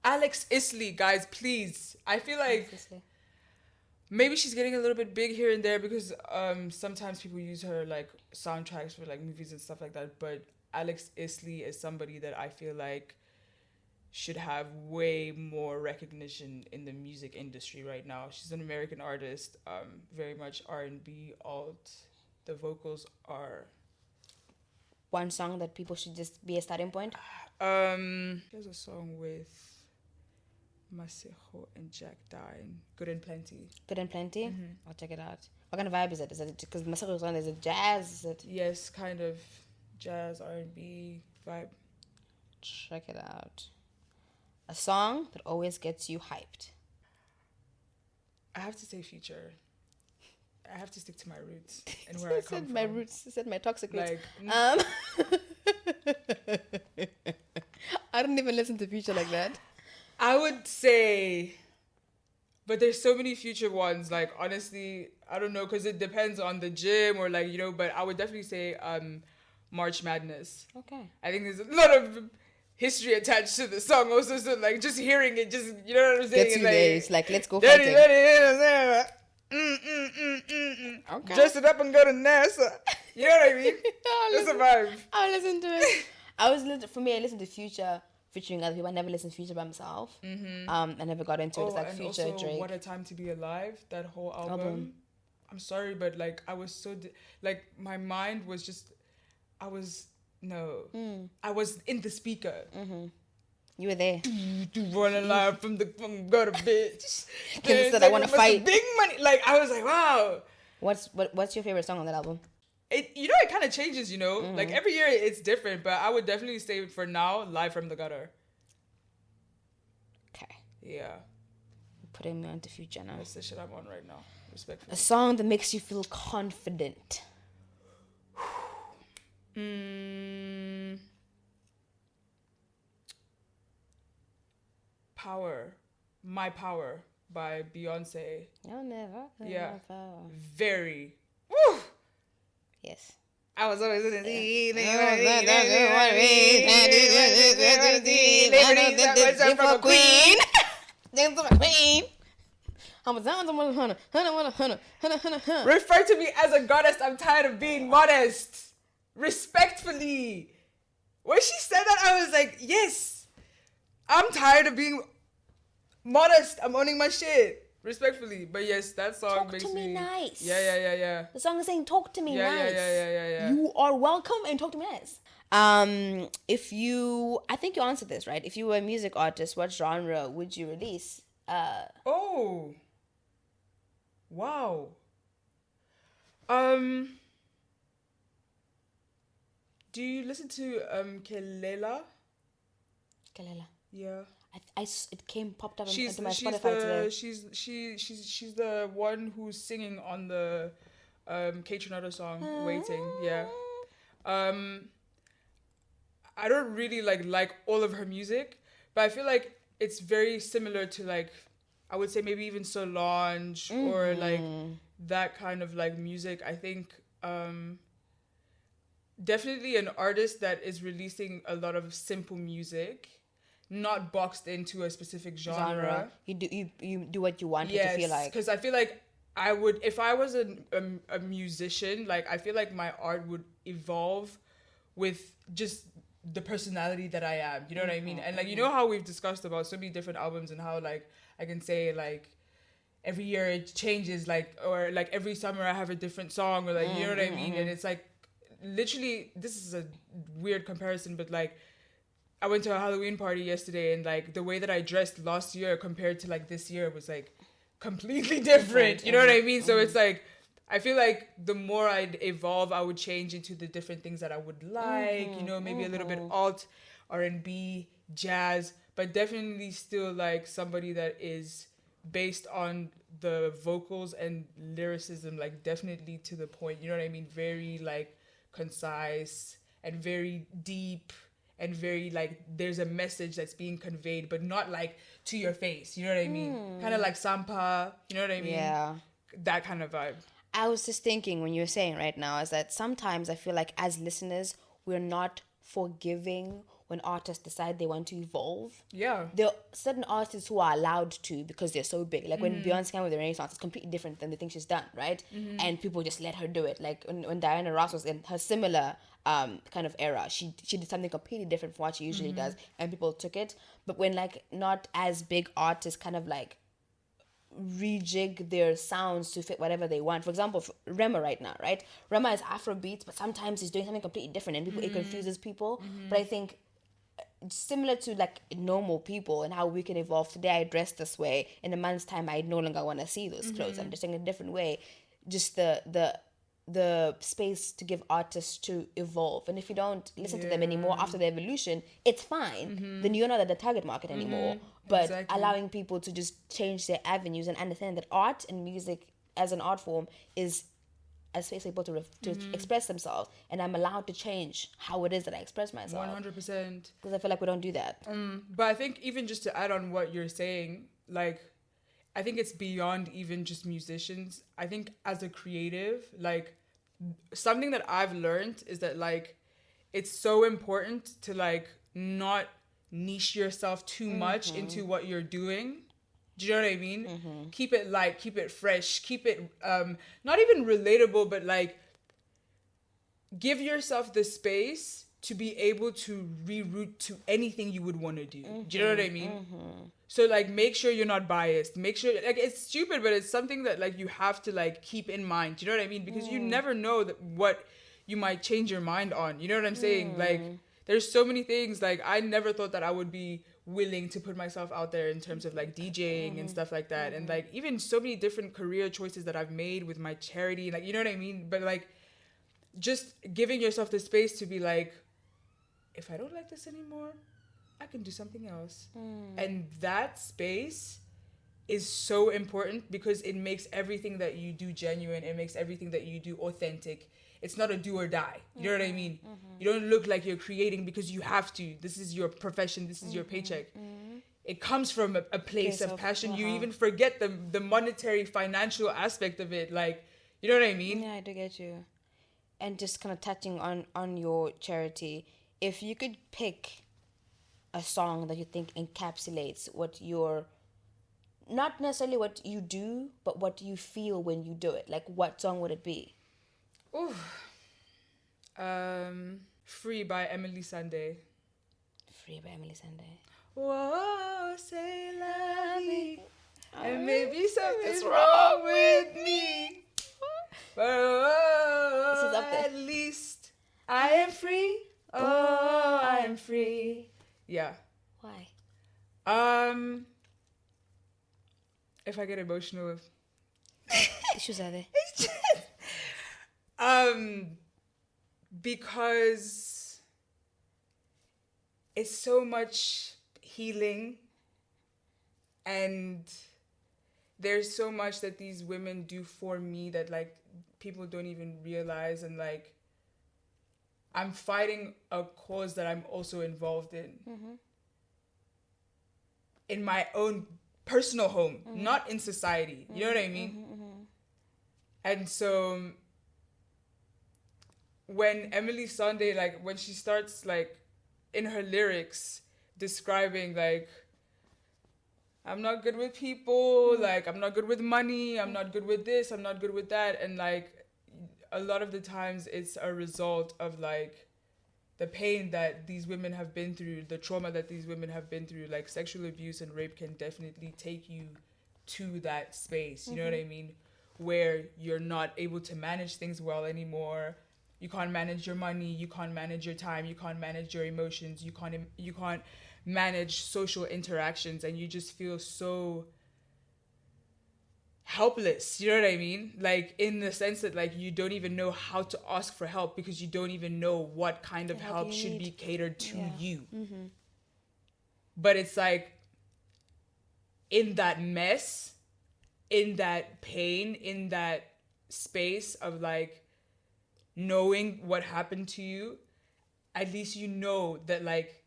Alex Isley, guys, please. I feel like maybe she's getting a little bit big here and there because sometimes people use her like soundtracks for like movies and stuff like that. But Alex Isley is somebody that I feel like should have way more recognition in the music industry right now. She's an American artist, very much R&B, alt. The vocals are... One song that people should just be a starting point? There's a song with Masejo and Jack Dine, Good and Plenty. Good and Plenty? Mm-hmm. I'll check it out. What kind of vibe is it? Is it because Masejo's on, is it jazz? Is it... Yes, kind of jazz, R&B vibe. Check it out. A song that always gets you hyped. I have to say Future. I have to stick to my roots and where I come from. My roots. I said my toxic roots. I don't even listen to Future like that. I would say, but there's so many Future ones. Like honestly, I don't know because it depends on the gym or but I would definitely say March Madness. Okay. I think there's a lot of history attached to the song also, so like just hearing it, just, you know what I'm saying? Gets you like, there. It's like, let's go Daddy, fighting. daddy, Okay. dress it up and go to NASA. You know what I mean? That's a vibe. I'll listen to it. I listen to Future featuring other people. I never listened to Future by myself. I never got into it. It's like and Future, also, Drake. What a Time to Be Alive, that whole album. I'm sorry, but like I was so like my mind was just, I was in the speaker. You were there. Running live from the gutter, bitch. Kenza said, I want to fight. Big money. Like I was like, wow. What's your favorite song on that album? It kind of changes, like every year it's different, but I would definitely say for now, Live from the Gutter. Okay. Yeah. Putting me on to Future now. That's the shit I'm on right now. Respectfully. A song that makes you feel confident. Power. My Power by Beyonce. You'll never. Yeah. Power. Very. Woo! Yes. I was always in the queen. Refer to me as a goddess. I'm tired of being modest. Respectfully. When she said that, I was like, yes. I'm tired of being modest. I'm owning my shit. Respectfully. But yes, that song Talk makes to me nice. Yeah. The song is saying, talk to me nice. Yeah. You are welcome and talk to me nice. I think you answered this, right? If you were a music artist, what genre would you release? Oh. Wow. Do you listen to Kelela? Yeah. It popped up into my Spotify today. She's the one who's singing on the Kate Tronado song Waiting. Yeah. I don't really like all of her music, but I feel like it's very similar to like, I would say maybe even Solange or like that kind of like music. I think definitely an artist that is releasing a lot of simple music, not boxed into a specific genre. You do what you want it to feel like. Because I feel like I would, if I was a musician, like I feel like my art would evolve with just the personality that I am. You know what I mean? And like, you know how we've discussed about so many different albums and how like I can say like every year it changes, like, or like every summer I have a different song, or like, you know what I mean? And it's like, literally, this is a weird comparison, but like I went to a Halloween party yesterday, and like the way that I dressed last year compared to like this year was like completely different. You know what I mean? So it's like, I feel like the more I'd evolve, I would change into the different things that I would like, you know, maybe a little bit alt, R&B, jazz, but definitely still like somebody that is based on the vocals and lyricism, like definitely to the point, you know what I mean? Very like concise and very deep and very like there's a message that's being conveyed, but not like to your face, you know what I mean? Kind of like Sampa, you know what I mean? Yeah. That kind of vibe. I was just thinking when you were saying right now is that sometimes I feel like as listeners, we're not forgiving when artists decide they want to evolve. Yeah. There are certain artists who are allowed to because they're so big. Like when Beyonce came with the Renaissance, it's completely different than the thing she's done, right? And people just let her do it. Like when Diana Ross was in her similar kind of era, she did something completely different from what she usually does, and people took it. But when like not as big artists kind of like rejig their sounds to fit whatever they want. For example, Rema right now, right? Rema is Afrobeats, but sometimes he's doing something completely different, and people it confuses people. But I think similar to like normal people and how we can evolve. Today I dress this way. In a month's time, I no longer want to see those clothes. I'm dressing a different way. Just the space to give artists to evolve. And if you don't listen to them anymore after the evolution, it's fine. Then you're not at the target market anymore. But allowing people to just change their avenues and understand that art and music as an art form is a space for people to express themselves, and I'm allowed to change how it is that I express myself. 100%. Because I feel like we don't do that. But I think even just to add on what you're saying, like, I think it's beyond even just musicians. I think as a creative, like, something that I've learned is that, like, it's so important to, like, not niche yourself too much into what you're doing. Do you know what I mean? Keep it light, keep it fresh, keep it not even relatable, but like give yourself the space to be able to reroute to anything you would want to do. Do you know what I mean? So like make sure you're not biased. Make sure, like, it's stupid, but it's something that like you have to like keep in mind. Do you know what I mean? Because you never know that what you might change your mind on. You know what I'm saying? Like there's so many things. Like I never thought that I would be willing to put myself out there in terms of like DJing and stuff like that. And like even so many different career choices that I've made with my charity. Like, you know what I mean? But like just giving yourself the space to be like, if I don't like this anymore, I can do something else. And that space is so important because it makes everything that you do genuine. It makes everything that you do authentic. It's not a do or die. You know what I mean? You don't look like you're creating because you have to. This is your profession. This is your paycheck. It comes from a place of passion. You even forget the monetary, financial aspect of it. Like, you know what I mean? Yeah, I do get you. And just kind of touching on your charity, if you could pick a song that you think encapsulates what you're, not necessarily what you do, but what you feel when you do it, like what song would it be? Ooh. Free by Emily Sandé. Free by Emily Sandé. Whoa, say la vie. And maybe something's wrong with me. But This is up there. at least I am free. Oh, I am free. Yeah. Why? If I get emotional, Issues are there. because it's so much healing, and there's so much that these women do for me that like people don't even realize, and like I'm fighting a cause that I'm also involved in my own personal home, not in society. You know what I mean? And so when Emily Sandé, like when she starts like in her lyrics describing like, I'm not good with people, like I'm not good with money, I'm not good with this, I'm not good with that. And like a lot of the times it's a result of like the pain that these women have been through, the trauma that these women have been through. Like sexual abuse and rape can definitely take you to that space, you know what I mean? Where you're not able to manage things well anymore. You can't manage your money, you can't manage your time, you can't manage your emotions, you can't manage social interactions, and you just feel so helpless, you know what I mean? Like in the sense that like you don't even know how to ask for help because you don't even know what kind of help should be catered to you. But it's like in that mess, in that pain, in that space of like knowing what happened to you, at least you know that like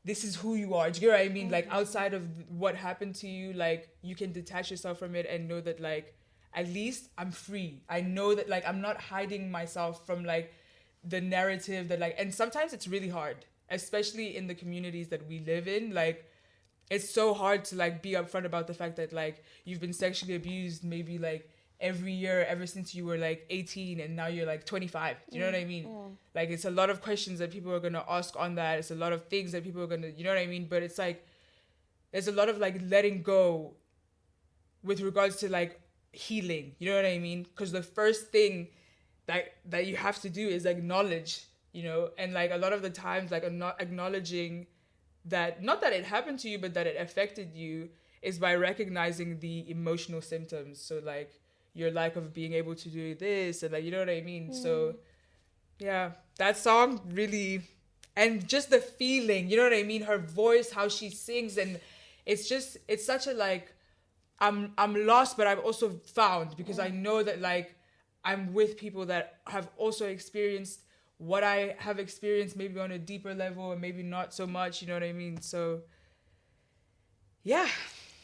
this is who you are. Do you get what I mean? Like outside of what happened to you, like you can detach yourself from it and know that like at least I'm free. I know that like I'm not hiding myself from like the narrative that like, and sometimes it's really hard, especially in the communities that we live in. Like it's so hard to like be upfront about the fact that like you've been sexually abused maybe like every year ever since you were like 18 and now you're like 25. Do you know what I mean? Like it's a lot of questions that people are going to ask on that. It's a lot of things that people are going to, you know what I mean? But it's like there's a lot of like letting go with regards to like healing. You know what I mean? Because the first thing that you have to do is acknowledge, you know, and like a lot of the times like not acknowledging that, not that it happened to you, but that it affected you, is by recognizing the emotional symptoms. So like your lack of being able to do this and like, you know what I mean? So yeah, that song really, and just the feeling, you know what I mean? Her voice, how she sings, and it's just, it's such a like, I'm lost, but I'm also found, because I know that like I'm with people that have also experienced what I have experienced, maybe on a deeper level and maybe not so much, you know what I mean? So yeah.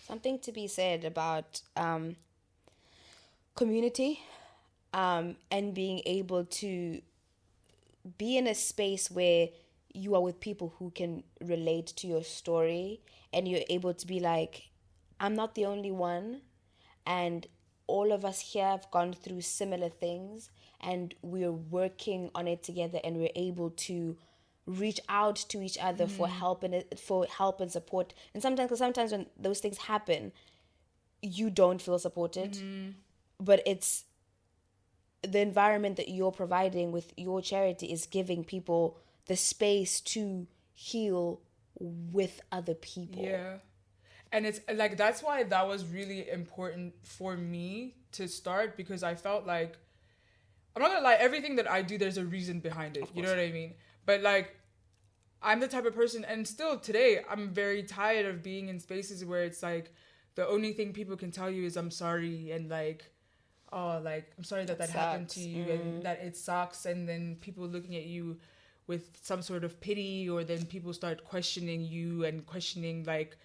Something to be said about community and being able to be in a space where you are with people who can relate to your story, and you're able to be like, I'm not the only one, and all of us here have gone through similar things, and we're working on it together, and we're able to reach out to each other for help and support. And sometimes when those things happen, you don't feel supported, but it's the environment that you're providing with your charity is giving people the space to heal with other people. Yeah. And it's like, that's why that was really important for me to start, because I felt like, I'm not gonna lie, everything that I do, there's a reason behind it. You know what I mean? But like, I'm the type of person, and still today, I'm very tired of being in spaces where it's like, the only thing people can tell you is I'm sorry, and like, oh, like, I'm sorry that happened to you, and that it sucks, and then people looking at you with some sort of pity, or then people start questioning you and questioning like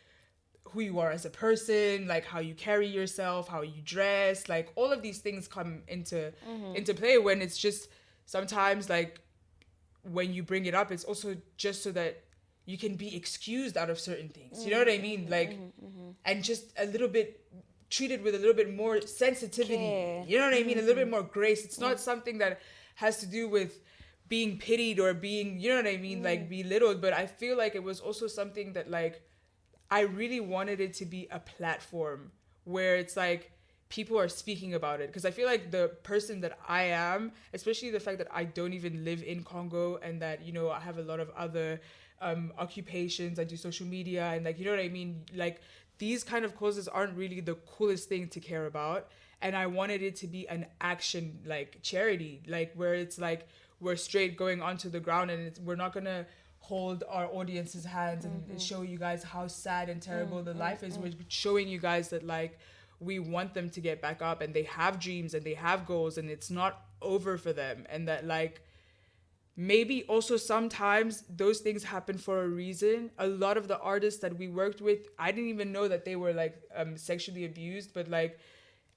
who you are as a person, like how you carry yourself, how you dress, like all of these things come into play, when it's just sometimes like when you bring it up, it's also just so that you can be excused out of certain things. You know what I mean? Like, and just a little bit treated with a little bit more sensitivity. Okay. You know what I mean? A little bit more grace. It's not something that has to do with being pitied or being, you know what I mean, like belittled. But I feel like it was also something that like I really wanted it to be a platform where it's like people are speaking about it. Because I feel like the person that I am, especially the fact that I don't even live in Congo, and that, you know, I have a lot of other occupations, I do social media, and like, you know what I mean, like these kind of causes aren't really the coolest thing to care about. And I wanted it to be an action, like charity, like where it's like we're straight going onto the ground, and we're not gonna hold our audience's hands and show you guys how sad and terrible the life is. We're showing you guys that like we want them to get back up, and they have dreams and they have goals, and it's not over for them. And that like maybe also sometimes those things happen for a reason. A lot of the artists that we worked with, I didn't even know that they were like sexually abused, but like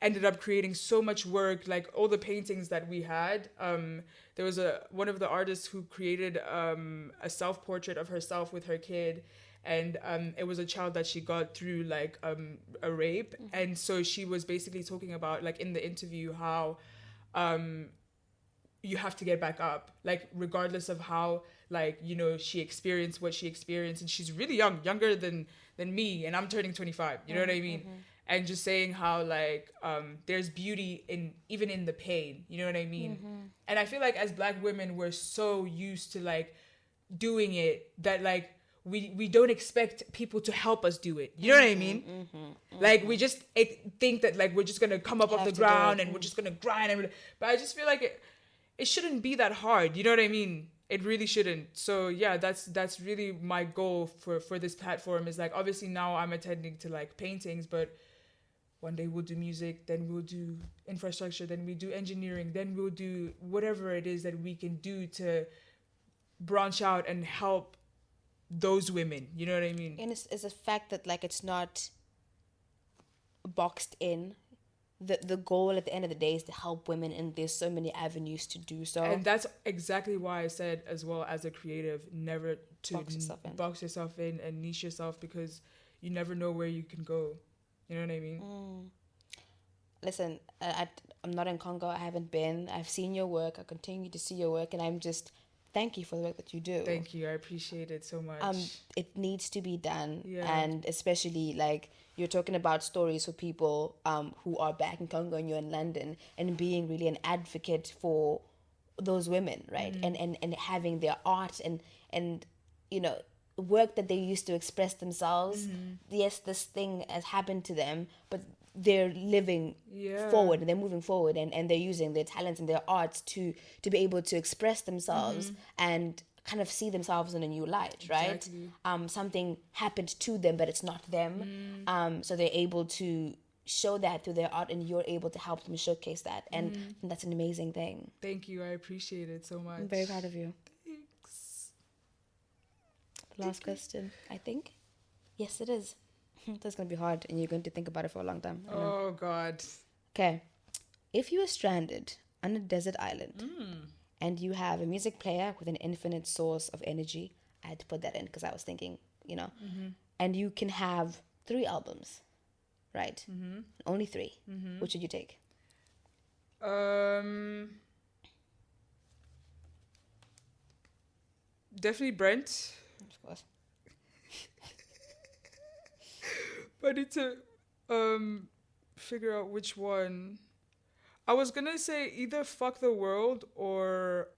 ended up creating so much work. Like all the paintings that we had, there was one of the artists who created a self-portrait of herself with her kid, and it was a child that she got through like a rape. And so she was basically talking about like in the interview how you have to get back up, like regardless of how, like, you know, she experienced what she experienced. And she's really young, younger than me, and I'm turning 25, you know what I mean? And just saying how like there's beauty in even in the pain, you know what I mean? And I feel like as Black women, we're so used to like doing it that like we don't expect people to help us do it, you know what I mean? Like we just think that like we're just gonna come up off the ground and we're just gonna grind, but I just feel like it shouldn't be that hard, you know what I mean? It really shouldn't. So yeah, that's really my goal for this platform, is like, obviously now I'm attending to like paintings, but one day we'll do music, then we'll do infrastructure, then we do engineering, then we'll do whatever it is that we can do to branch out and help those women, you know what I mean? And it's a fact that like it's not boxed in. The goal at the end of the day is to help women, and there's so many avenues to do so. And that's exactly why I said, as well, as a creative, never to box yourself in and niche yourself, because you never know where you can go. You know what I mean? Listen, I'm not in Congo. I haven't been. I've seen your work. I continue to see your work, and I'm just thank you for the work that you do. Thank you. I appreciate it so much. It needs to be done. Yeah. And especially like you're talking about stories for people who are back in Congo and you're in London, and being really an advocate for those women, right? And having their art and you know, work that they used to express themselves. Yes, this thing has happened to them, but they're living forward, and they're moving forward, and they're using their talents and their arts to be able to express themselves and kind of see themselves in a new light, right? Exactly. Something happened to them, but it's not them. So they're able to show that through their art, and you're able to help them showcase that. And that's an amazing thing. Thank you. I appreciate it so much. I'm very proud of you. Thanks. Last question, I think. Yes, it is. That's going to be hard, and you're going to think about it for a long time. Oh, God. Okay. If you were stranded on a desert island and you have a music player with an infinite source of energy. I had to put that in because I was thinking, and you can have 3 albums, right? Only 3. Which should you take? Definitely Brent. Of course. But I need to figure out which one. I was gonna say either Fuck the World or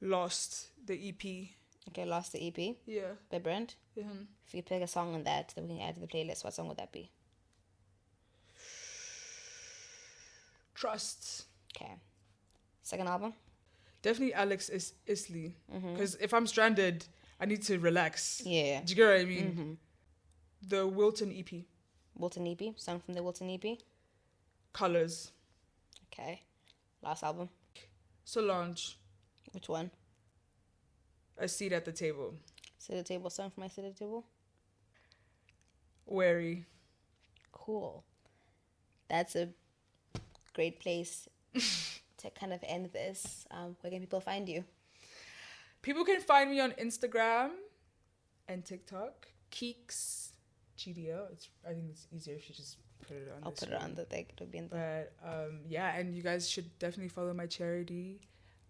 Lost, the EP. Okay, Lost the EP Yeah. by Brent. Mm-hmm. If you pick a song on that we can add to the playlist, what song would that be? Trust. Okay. Second album? Definitely Alex Isley. Because if I'm stranded, I need to relax. Yeah. Do you get what I mean? The Wilton EP. Wilton EP? Song from the Wilton EP? Colors. Okay. Last album? Solange. Which one? A Seat at the Table. Sit at the Table, song from my Sit at the Table? Wary. Cool. That's a great place to kind of end this. Where can people find you? People can find me on Instagram and TikTok. Keeks GDL. I think it's easier if you just put it on. I'll put it on the thing. It'll be in the. But yeah, and you guys should definitely follow my charity.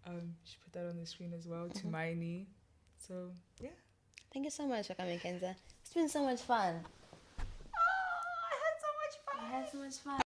You should put that on the screen as well. To my knee. So yeah. Thank you so much for coming, Kenza. It's been so much fun. Oh, I had so much fun. I had so much fun.